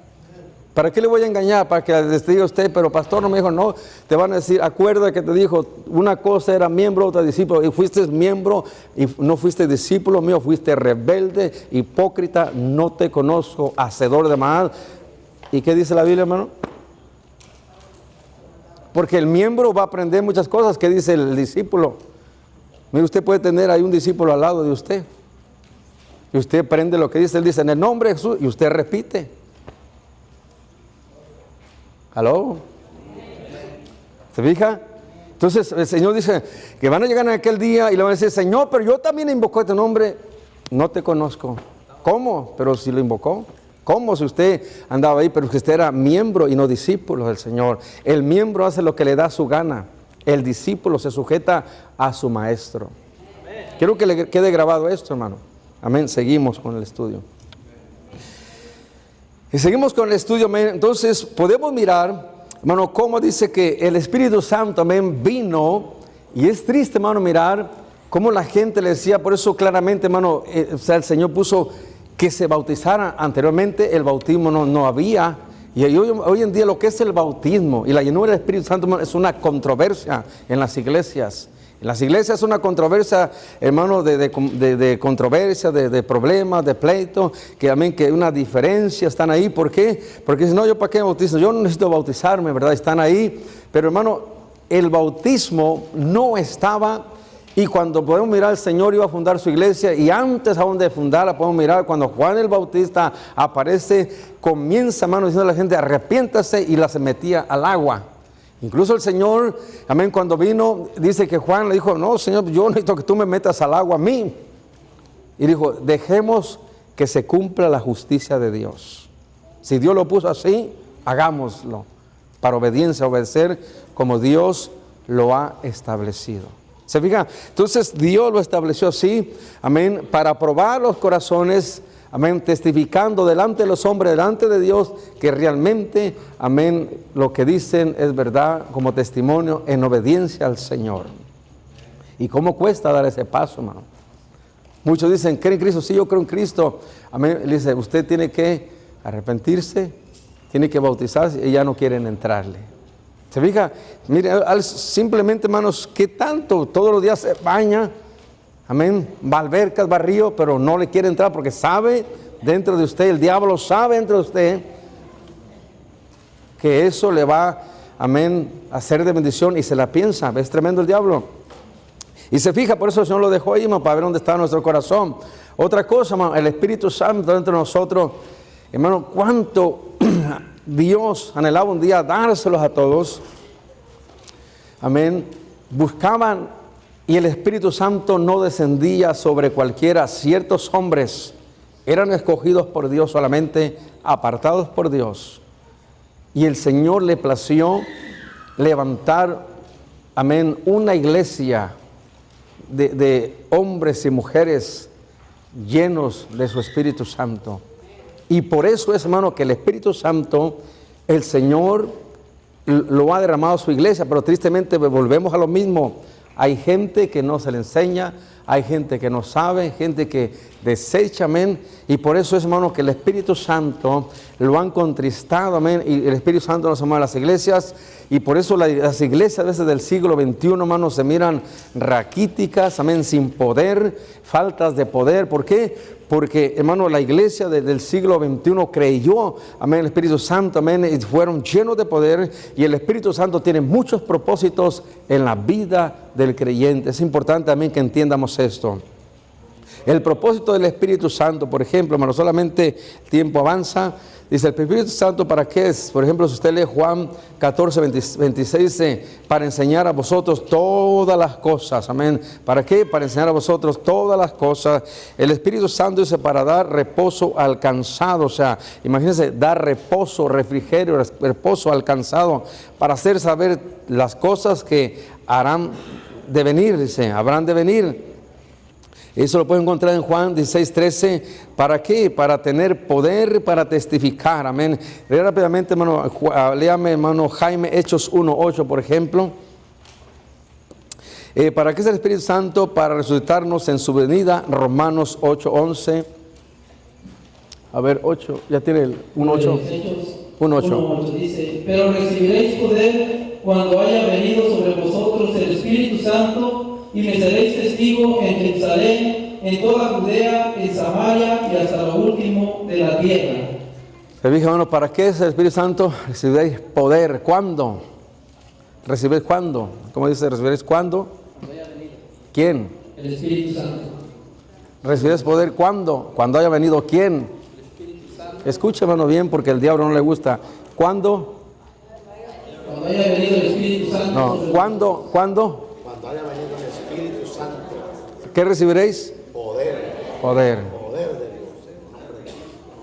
¿Para qué le voy a engañar? Para que les diga usted, pero pastor no me dijo. No, te van a decir, acuerda que te dijo, una cosa era miembro, otra discípulo, y fuiste miembro y no fuiste discípulo mío, fuiste rebelde, hipócrita, no te conozco, hacedor de mal. ¿Y qué dice la Biblia, hermano? Porque el miembro va a aprender muchas cosas que dice el discípulo. Mire, usted puede tener ahí un discípulo al lado de usted, y usted aprende lo que dice. Él dice, en el nombre de Jesús, y usted repite. ¿Aló? ¿Se fija? Entonces el Señor dice que van a llegar en aquel día y le van a decir, Señor, pero yo también invoco tu nombre. No te conozco. ¿Cómo? Pero si lo invocó. ¿Cómo? Si usted andaba ahí, pero que usted era miembro y no discípulo del Señor. El miembro hace lo que le da su gana. El discípulo se sujeta a su maestro. Quiero que le quede grabado esto, hermano. Amén. Seguimos con el estudio. Y seguimos con el estudio, amén. Entonces podemos mirar, hermano, cómo dice que el Espíritu Santo, amén, vino. Y es triste, hermano, mirar cómo la gente le decía, por eso claramente, hermano, o sea, el Señor puso que se bautizaran. Anteriormente el bautismo no había. Y hoy en día lo que es el bautismo y la llenura del Espíritu Santo, hermano, es una controversia en las iglesias. En las iglesias es una controversia, hermano, de controversia, de problemas, de pleito, que amén, que una diferencia están ahí. ¿Por qué? Porque dicen, no, yo para qué me bautizo, yo no necesito bautizarme, ¿verdad? Están ahí. Pero hermano, el bautismo no estaba. Y cuando podemos mirar, el Señor iba a fundar su iglesia, y antes aún de fundarla, podemos mirar cuando Juan el Bautista aparece, comienza, hermano, diciendo a la gente, arrepiéntase, y la se metía al agua. Incluso el Señor, amén, cuando vino, dice que Juan le dijo, no, Señor, yo necesito que tú me metas al agua a mí. Y dijo, dejemos que se cumpla la justicia de Dios. Si Dios lo puso así, hagámoslo, para obediencia, obedecer como Dios lo ha establecido. ¿Se fija? Entonces Dios lo estableció así, amén, para probar los corazones, amén, testificando delante de los hombres, delante de Dios, que realmente, amén, lo que dicen es verdad, como testimonio en obediencia al Señor. ¿Y cómo cuesta dar ese paso, hermano? Muchos dicen, ¿creen en Cristo? Sí, yo creo en Cristo. Amén. Le dice, usted tiene que arrepentirse, tiene que bautizarse, y ya no quieren entrarle. ¿Se fija? Mire, simplemente, hermanos, ¿qué tanto? Todos los días se baña, amén, va a albercas, va a río, pero no le quiere entrar porque sabe dentro de usted, el diablo sabe dentro de usted que eso le va, amén, a hacer de bendición, y se la piensa. Es tremendo el diablo. Y se fija, por eso el Señor lo dejó ahí, hermano, para ver dónde está nuestro corazón. Otra cosa, hermano, el Espíritu Santo dentro de nosotros, hermano, cuánto Dios anhelaba un día dárselos a todos, amén. Buscaban, y el Espíritu Santo no descendía sobre cualquiera. Ciertos hombres eran escogidos por Dios solamente, apartados por Dios, y el Señor le plació levantar, amén, una iglesia de hombres y mujeres llenos de su Espíritu Santo. Y por eso es, hermano, que el Espíritu Santo, el Señor lo ha derramado a su iglesia, pero tristemente volvemos a lo mismo. Hay gente que no se le enseña, hay gente que no sabe, gente que desecha, amén. Y por eso es, hermano, que el Espíritu Santo lo han contristado, amén. Y el Espíritu Santo nos ama a las iglesias. Y por eso las iglesias a veces del siglo XXI, hermanos, se miran raquíticas, amén, sin poder, faltas de poder. ¿Por qué? Porque, hermano, la iglesia del siglo XXI creyó, amén, el Espíritu Santo, amén, y fueron llenos de poder. Y el Espíritu Santo tiene muchos propósitos en la vida del creyente. Es importante también que entiendamos esto. El propósito del Espíritu Santo, por ejemplo, hermano, solamente el tiempo avanza. Dice, el Espíritu Santo, ¿para qué es? Por ejemplo, si usted lee Juan 14, 26, dice, para enseñar a vosotros todas las cosas. Amén. ¿Para qué? Para enseñar a vosotros todas las cosas. El Espíritu Santo dice, para dar reposo al cansado. O sea, imagínense, dar reposo, refrigerio, reposo al cansado, para hacer saber las cosas que harán de venir, dice, habrán de venir. Eso lo pueden encontrar en Juan 16, 13. ¿Para qué? Para tener poder para testificar. Amén. Lea rápidamente, hermano, léame, hermano Jaime, Hechos 1, 8, por ejemplo. ¿Para qué es el Espíritu Santo? Para resucitarnos en su venida. Romanos 8, 11. A ver, 8, ya tiene el 1, 8. 1, 8. Dice, pero recibiréis poder cuando haya venido sobre vosotros el Espíritu Santo, y me seréis testigo en Jerusalén, en toda Judea, en Samaria y hasta lo último de la tierra. Se fija, hermano, ¿para qué es el Espíritu Santo? Recibiréis poder. ¿Cuándo? ¿Recibiréis cuándo? ¿Cómo dice? ¿Recibiréis cuándo? ¿Quién? El Espíritu Santo. ¿Recibiréis poder cuándo? Cuando haya venido ¿quién? El Espíritu Santo. Escuche, hermano, bien, porque al diablo no le gusta. ¿Cuándo? Cuando haya venido el Espíritu Santo. No, ¿cuándo? ¿Cuándo? Cuando haya venido el Espíritu Santo. ¿Qué recibiréis? Poder. Poder. Poder de Dios.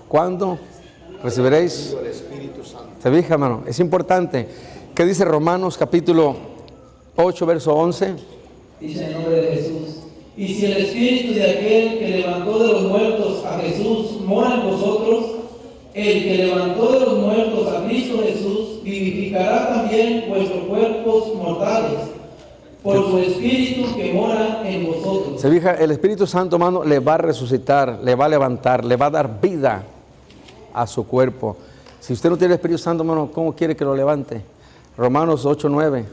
¿Cuándo recibiréis? El Espíritu Santo. Se fija, hermano, es importante. ¿Qué dice Romanos capítulo 8, verso 11? Dice en el nombre de Jesús. Y si el Espíritu de aquel que levantó de los muertos a Jesús mora en vosotros, el que levantó de los muertos a Cristo Jesús, vivificará también vuestros cuerpos mortales, por su Espíritu que mora en vosotros. Se fija, el Espíritu Santo, hermano, le va a resucitar, le va a levantar, le va a dar vida a su cuerpo. Si usted no tiene el Espíritu Santo, hermano, ¿cómo quiere que lo levante? Romanos 8:9.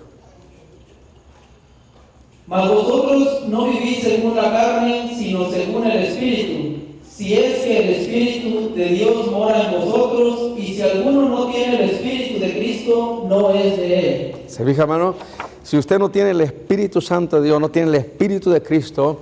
Mas vosotros no vivís según la carne, sino según el Espíritu, si es que el Espíritu de Dios mora en vosotros, y si alguno no tiene el Espíritu de Cristo, no es de él. Se fija, hermano, si usted no tiene el Espíritu Santo de Dios, no tiene el Espíritu de Cristo,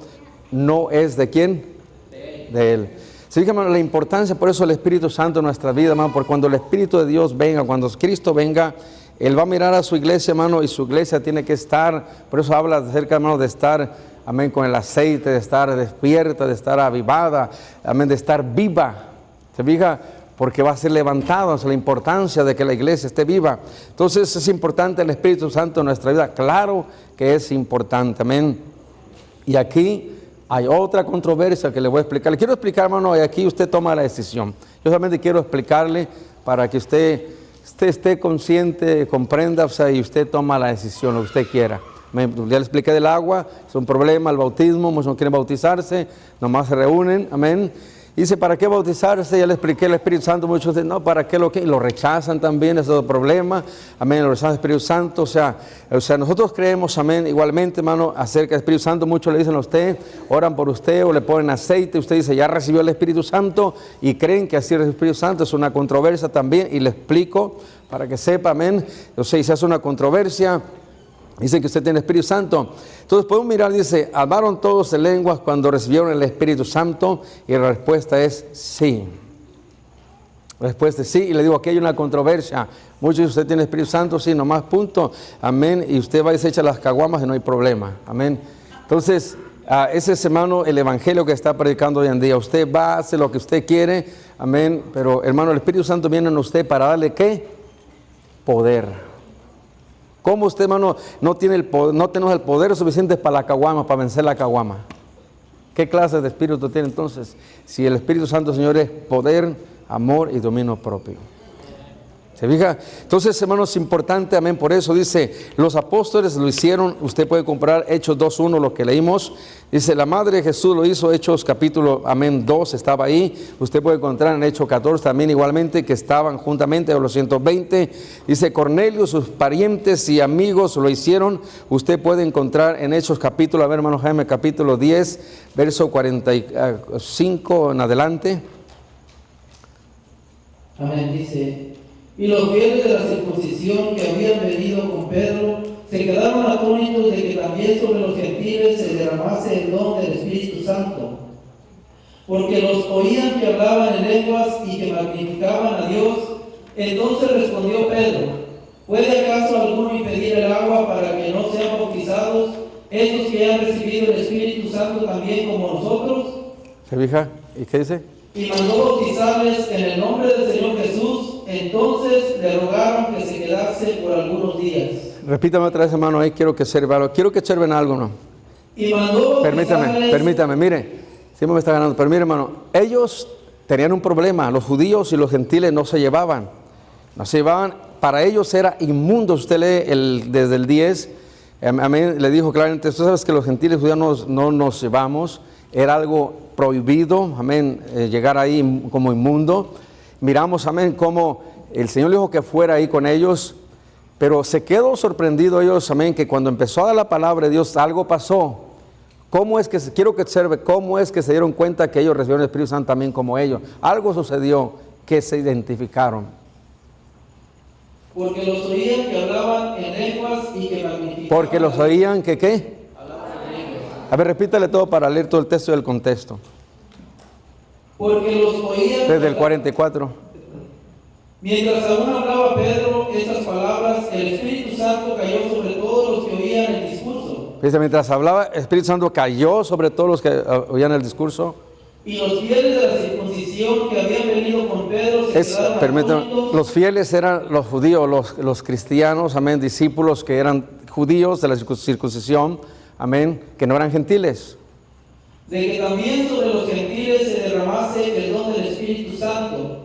no es de quién? De Él. Se fija, hermano, la importancia, por eso el Espíritu Santo en nuestra vida, hermano, porque cuando el Espíritu de Dios venga, cuando Cristo venga, Él va a mirar a su iglesia, hermano, y su iglesia tiene que estar, por eso habla acerca, hermano, de estar, amén, con el aceite, de estar despierta, de estar avivada, amén, de estar viva. Se fija, porque va a ser levantado, es la importancia de que la iglesia esté viva. Entonces es importante el Espíritu Santo en nuestra vida, claro que es importante, amén. Y aquí hay otra controversia que le voy a explicar. Le quiero explicar, hermano, y aquí usted toma la decisión. Yo solamente quiero explicarle para que usted esté consciente, comprenda, o sea, y usted toma la decisión, lo que usted quiera. Ya le expliqué del agua, es un problema, el bautismo, muchos no quieren bautizarse, nomás se reúnen, amén. Dice, ¿para qué bautizarse? Ya le expliqué el Espíritu Santo, muchos dicen, no, ¿para qué lo que? Y lo rechazan también, ese es el problema, amén, lo rechazan el Espíritu Santo, o sea, nosotros creemos, amén, igualmente, hermano, acerca del Espíritu Santo, muchos le dicen a usted, oran por usted o le ponen aceite, usted dice, ya recibió el Espíritu Santo, y creen que así es el Espíritu Santo, es una controversia también, y le explico, para que sepa, amén, o sea, y se hace una controversia. Dice que usted tiene el Espíritu Santo. Entonces podemos mirar, dice, ¿hablaron todos en lenguas cuando recibieron el Espíritu Santo? Y la respuesta es sí. La respuesta es sí. Y le digo, aquí hay una controversia. Muchos de usted tiene el Espíritu Santo, sí, nomás punto. Amén. Y usted va y se echa las caguamas y no hay problema. Amén. Entonces, ese es, hermano, el evangelio que está predicando hoy en día. Usted va, hace lo que usted quiere. Amén. Pero, hermano, el Espíritu Santo viene en usted para darle, ¿qué? Poder. ¿Cómo usted, hermano, no tenemos el poder suficiente para la caguama, para vencer la caguama? ¿Qué clase de espíritu tiene entonces? Si el Espíritu Santo, Señor, es poder, amor y dominio propio. ¿Se fija? Entonces, hermanos, es importante, amén, por eso dice, los apóstoles lo hicieron, usted puede comprar Hechos 2:1, lo que leímos, dice, la madre de Jesús lo hizo, Hechos capítulo, amén, 2, estaba ahí, usted puede encontrar en Hechos 14 también igualmente, que estaban juntamente a los 120, dice, Cornelio, sus parientes y amigos lo hicieron, usted puede encontrar en Hechos capítulo, a ver, hermano Jaime, capítulo 10, verso 45 en adelante. Amén, dice, y los fieles de la circuncisión que habían venido con Pedro se quedaron atónitos de que también sobre los gentiles se derramase el don del Espíritu Santo, porque los oían que hablaban en lenguas y que magnificaban a Dios. Entonces respondió Pedro, ¿puede acaso alguno impedir el agua para que no sean bautizados estos que han recibido el Espíritu Santo también como nosotros? ¿Se fija? ¿Y qué dice? Y mandó bautizarles en el nombre del Señor Jesús. Entonces le rogaron que se quedase por algunos días. Repítame otra vez, hermano, ahí quiero que observen algo, ¿no? Y mandó bautizarles... Permítame, mire, siempre me está ganando, pero mire, hermano, ellos tenían un problema, los judíos y los gentiles no se llevaban, para ellos era inmundo. Usted lee desde el 10, amén, le dijo claramente, tú sabes que los gentiles judíos no nos llevamos, era algo prohibido, amén, llegar ahí como inmundo. Miramos, amén, cómo el Señor dijo que fuera ahí con ellos, pero se quedó sorprendido ellos, amén, que cuando empezó a dar la palabra de Dios, algo pasó. Quiero que observe cómo es que se dieron cuenta que ellos recibieron el Espíritu Santo también como ellos. Algo sucedió que se identificaron. Porque los oían que hablaban en lenguas y que magnificaban. Porque los oían que, ¿qué? A ver, repítale todo para leer todo el texto y el contexto. Porque los oían... Desde el 44. Mientras aún hablaba Pedro estas palabras, el Espíritu Santo cayó sobre todos los que oían el discurso. Dice, mientras hablaba, el Espíritu Santo cayó sobre todos los que oían el discurso. Y los fieles de la circuncisión que habían venido con Pedro se quedaron atónitos. Los fieles eran los judíos, los cristianos, amén, discípulos que eran judíos de la circuncisión, amén, que no eran gentiles. De que también sobre los gentiles se derramase el don del Espíritu Santo,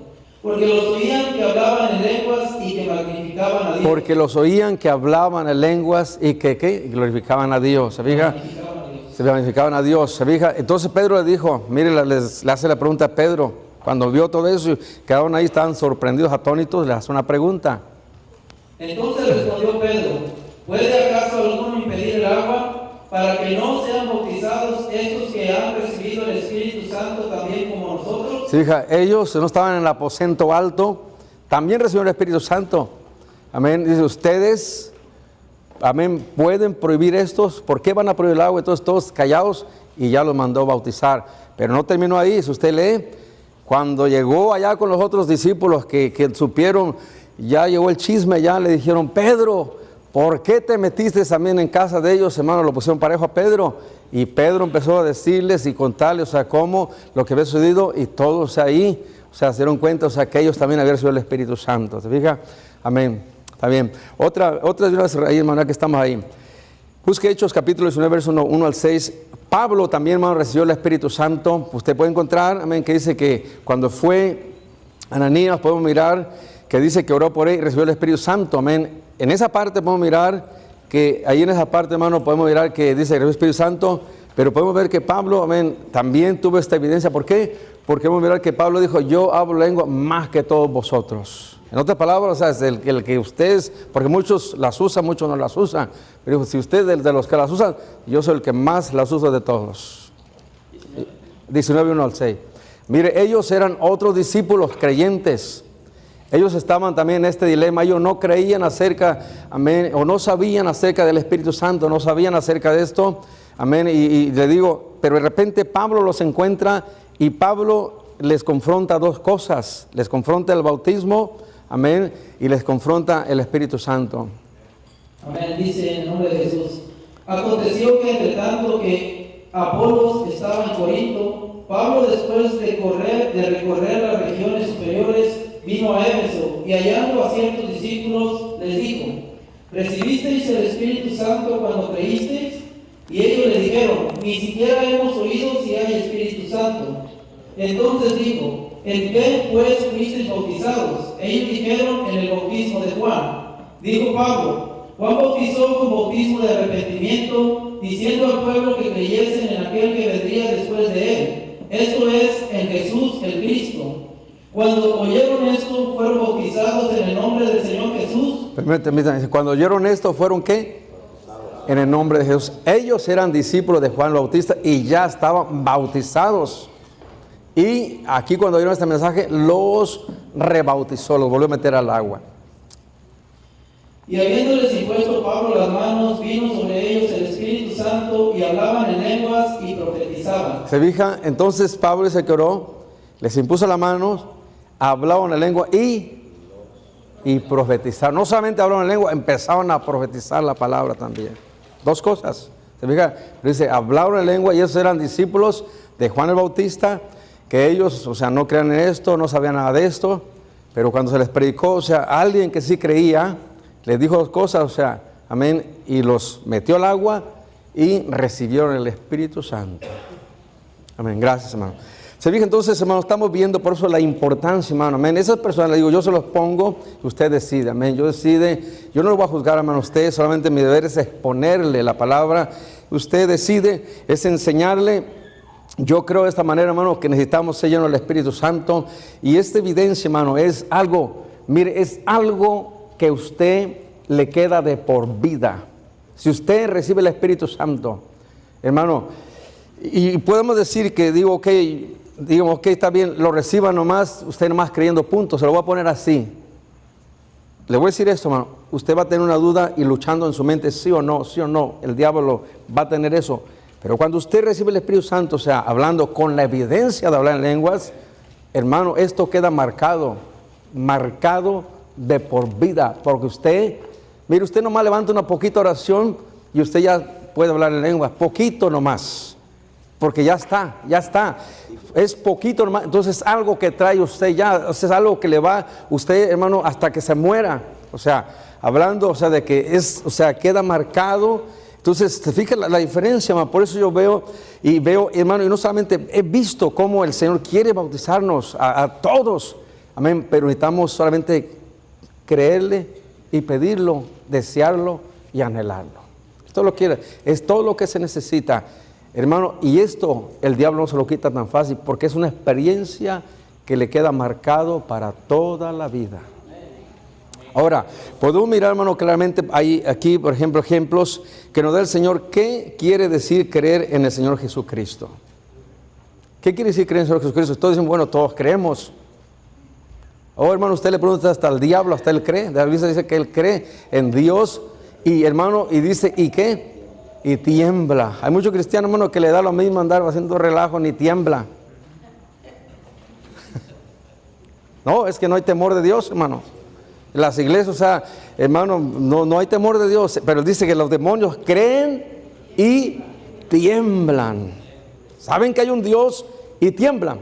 porque los oían que hablaban en lenguas y que magnificaban a Dios. Porque los oían que hablaban en lenguas y que ¿qué? Glorificaban a Dios. ¿Se fija? Magnificaban a Dios. Se magnificaban a Dios. ¿Se fija? Entonces Pedro le dijo, mire, le hace la pregunta a Pedro. Cuando vio todo eso, quedaron ahí, estaban sorprendidos, atónitos, le hace una pregunta. Entonces respondió Pedro, ¿puede acaso alguno impedir el agua para que no sean bautizados estos que han recibido el Espíritu Santo también como nosotros? Se fija, ellos no estaban en el aposento alto, también recibieron el Espíritu Santo. Amén. Dice, ustedes, amén, pueden prohibir estos. ¿Por qué van a prohibir el agua? Entonces todos callados y ya los mandó bautizar. Pero no terminó ahí, si usted lee, cuando llegó allá con los otros discípulos que supieron, ya llegó el chisme, ya le dijeron, Pedro, ¿por qué te metiste también en casa de ellos, hermano? Lo pusieron parejo a Pedro. Y Pedro empezó a decirles y contarles, o sea, cómo, lo que había sucedido, y todos ahí, o sea, se dieron cuenta, o sea, que ellos también habían recibido el Espíritu Santo. ¿Se fija? Amén. Está bien. Otra de las ahí, hermano, que estamos ahí. Busque Hechos capítulo 19, verso 1 al 6. Pablo también, hermano, recibió el Espíritu Santo. Usted puede encontrar, amén, que dice que cuando fue Ananías, podemos mirar que dice que oró por él y recibió el Espíritu Santo, amén. En esa parte podemos mirar que, ahí en esa parte, hermano, podemos mirar que dice que recibió el Espíritu Santo, pero podemos ver que Pablo, amén, también tuvo esta evidencia. ¿Por qué? Porque podemos mirar que Pablo dijo, yo hablo lengua más que todos vosotros. En otras palabras, o sea, es el que ustedes, porque muchos las usan, muchos no las usan, pero dijo, si ustedes de los que las usan, yo soy el que más las uso de todos. 19, 1 al 6. Mire, ellos eran otros discípulos creyentes. Ellos estaban también en este dilema. Ellos no creían acerca, amén, o no sabían acerca del Espíritu Santo, no sabían acerca de esto, amén. Y le digo, pero de repente Pablo los encuentra y Pablo les confronta dos cosas. Les confronta el bautismo, amén, y les confronta el Espíritu Santo. Amén, dice en el nombre de Jesús. Aconteció que entre tanto que Apolos estaba en Corinto, Pablo, después de recorrer las regiones superiores, vino a Éfeso, y hallando a ciertos discípulos les dijo, ¿recibisteis el Espíritu Santo cuando creísteis? Y ellos le dijeron, ni siquiera hemos oído si hay Espíritu Santo. Entonces dijo, ¿en qué pues fuisteis bautizados? Ellos dijeron, en el bautismo de Juan. Dijo Pablo, Juan bautizó con bautismo de arrepentimiento, diciendo al pueblo que creyesen en aquel que vendría después de él, esto es, en Jesús el Cristo. Cuando oyeron esto, fueron bautizados en el nombre del Señor Jesús. Permítanme, cuando oyeron esto, ¿fueron qué? En el nombre de Jesús. Ellos eran discípulos de Juan el Bautista y ya estaban bautizados. Y aquí cuando oyeron este mensaje, los rebautizó, los volvió a meter al agua. Y habiéndoles impuesto Pablo las manos, vino sobre ellos el Espíritu Santo y hablaban en lenguas y profetizaban. ¿Se fija? Entonces Pablo dice que oró, les impuso las manos, hablaban en lengua y profetizaron. No solamente hablaban en lengua, empezaron a profetizar la palabra también. Dos cosas. ¿Se fija? Dice, hablaron en lengua y esos eran discípulos de Juan el Bautista, que ellos, o sea, no creían en esto, no sabían nada de esto, pero cuando se les predicó, o sea, alguien que sí creía, les dijo dos cosas, o sea, amén, y los metió al agua y recibieron el Espíritu Santo. Amén, gracias, hermano. Se fija entonces, hermano, estamos viendo por eso la importancia, hermano, amén. Esas personas, le digo, yo se los pongo y usted decide, amén. Yo no lo voy a juzgar, hermano, usted, solamente mi deber es exponerle la palabra. Usted decide, es enseñarle. Yo creo de esta manera, hermano, que necesitamos ser llenos del Espíritu Santo. Y esta evidencia, hermano, es algo, mire, es algo que usted le queda de por vida. Si usted recibe el Espíritu Santo, hermano, y podemos decir que digo, ok, está bien, lo reciba nomás, usted nomás creyendo, punto, se lo voy a poner así. Le voy a decir esto, hermano, usted va a tener una duda y luchando en su mente, sí o no, el diablo va a tener eso. Pero cuando usted recibe el Espíritu Santo, o sea, hablando con la evidencia de hablar en lenguas, hermano, esto queda marcado de por vida, porque usted, mire, usted nomás levanta una poquita oración y usted ya puede hablar en lenguas, poquito nomás, porque ya está, es poquito nomás, entonces es algo que trae usted ya, o sea, es algo que le va usted, hermano, hasta que se muera, o sea, hablando, o sea, de que es, o sea, queda marcado. Entonces, te fijas la diferencia, hermano. Por eso yo veo, hermano, y no solamente he visto cómo el Señor quiere bautizarnos a todos, Amén. Pero necesitamos solamente creerle y pedirlo, desearlo y anhelarlo. Esto lo quiere, es todo lo que se necesita, hermano. Y esto el diablo no se lo quita tan fácil, porque es una experiencia que le queda marcado para toda la vida. Ahora, podemos mirar, hermano, claramente hay aquí, por ejemplo, ejemplos que nos da el Señor. ¿Qué quiere decir creer en el Señor Jesucristo? ¿Qué quiere decir creer en el Señor Jesucristo? Todos dicen, bueno, todos creemos. Oh, hermano, usted le pregunta hasta al diablo, hasta él cree. La Biblia dice que él cree en Dios. Y hermano, y dice, ¿y qué? Y tiembla. Hay muchos cristianos, hermano, que le da lo mismo andar haciendo relajo, ni tiembla. No, es que no hay temor de Dios, hermano. Las iglesias, o sea, hermano, no hay temor de Dios. Pero dice que los demonios creen y tiemblan. Saben que hay un Dios y tiemblan.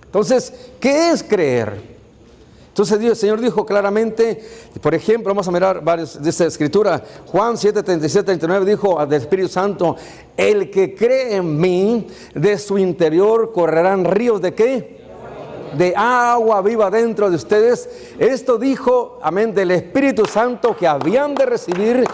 Entonces, ¿qué es creer? Entonces el Señor dijo claramente, por ejemplo, vamos a mirar varios de esta escritura. Juan 7, 37, 39 dijo al Espíritu Santo: el que cree en mí, de su interior correrán ríos de ¿qué? De agua viva dentro de ustedes. Esto dijo, amén, del Espíritu Santo que habían de recibir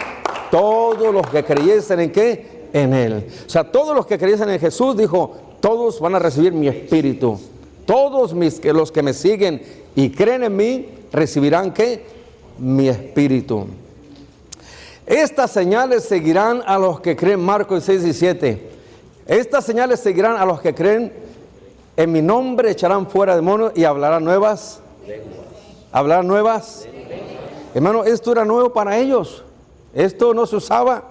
todos los que creyesen en ¿qué? En Él. O sea, todos los que creyesen en Jesús, dijo, todos van a recibir mi Espíritu. Todos los que me siguen y creen en mí, recibirán ¿qué? Mi Espíritu. Estas señales seguirán a los que creen, Marcos 6, 17. Estas señales seguirán a los que creen, en mi nombre echarán fuera demonios y hablarán nuevas lenguas. ¿Hablarán nuevas? Hermano, esto era nuevo para ellos. Esto no se usaba.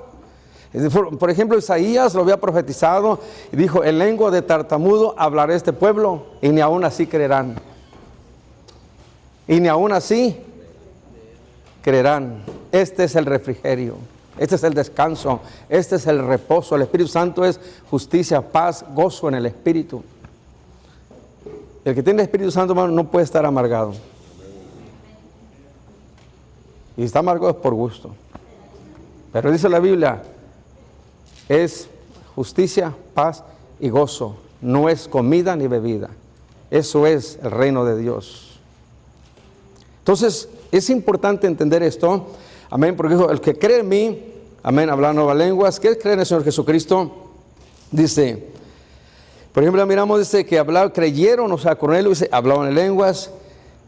Por ejemplo, Isaías lo había profetizado y dijo: en lengua de tartamudo hablará este pueblo, y ni aún así creerán. Y ni aún así creerán. Este es el refrigerio, este es el descanso, este es el reposo. El Espíritu Santo es justicia, paz, gozo en el Espíritu. El que tiene el Espíritu Santo, hermano, no puede estar amargado. Y si está amargado es por gusto. Pero dice la Biblia, es justicia, paz y gozo. No es comida ni bebida. Eso es el reino de Dios. Entonces, es importante entender esto. Amén, porque dijo, el que cree en mí, amén, hablar nuevas lenguas. ¿Qué cree en el Señor Jesucristo? Dice, por ejemplo, miramos, dice que creyeron, o sea, Cornelio dice, hablaban en lenguas.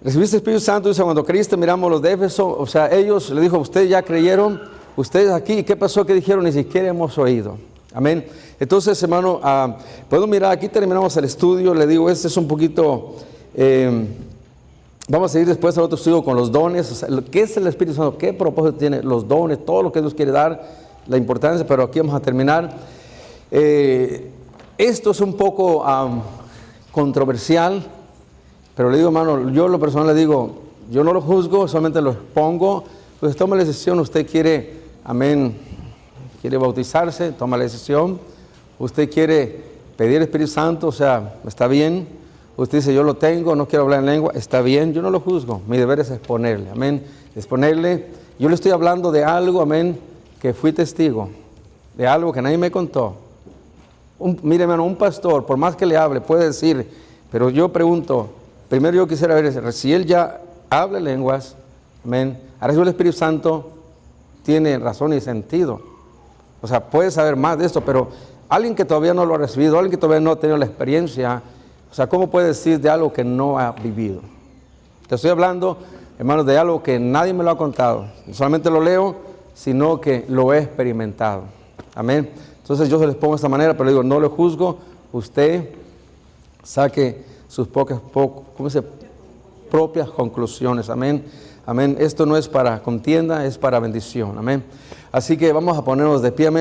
Recibiste el Espíritu Santo, dice, cuando creíste, miramos los de Éfeso, o sea, ellos le dijo, ustedes ya creyeron, ustedes aquí, ¿qué pasó? ¿Qué dijeron? Ni siquiera hemos oído. Amén. Entonces, hermano, podemos mirar, aquí terminamos el estudio, le digo, este es un poquito, vamos a seguir después al otro estudio con los dones. O sea, ¿qué es el Espíritu Santo? ¿Qué propósito tiene? Los dones, todo lo que Dios quiere dar, la importancia, pero aquí vamos a terminar. Esto es un poco controversial, pero le digo, hermano, yo lo personal le digo, yo no lo juzgo, solamente lo expongo. Pues toma la decisión, usted quiere, amén, quiere bautizarse, toma la decisión. Usted quiere pedir el Espíritu Santo, o sea, está bien. Usted dice, yo lo tengo, no quiero hablar en lengua, está bien, yo no lo juzgo. Mi deber es exponerle, amén, exponerle. Yo le estoy hablando de algo, amén, que fui testigo, de algo que nadie me contó. Mire, hermano, un pastor, por más que le hable, puede decir, pero yo pregunto, primero yo quisiera ver si él ya habla lenguas, amén, ha recibido el Espíritu Santo, tiene razón y sentido. O sea, puede saber más de esto, pero alguien que todavía no lo ha recibido, alguien que todavía no ha tenido la experiencia, o sea, ¿cómo puede decir de algo que no ha vivido? Te estoy hablando, hermanos, de algo que nadie me lo ha contado. No solamente lo leo, sino que lo he experimentado. Amén. Entonces yo se les pongo de esta manera, pero digo, no lo juzgo. Usted saque sus propias conclusiones. Amén. Amén. Esto no es para contienda, es para bendición. Amén. Así que vamos a ponernos de pie. Amén.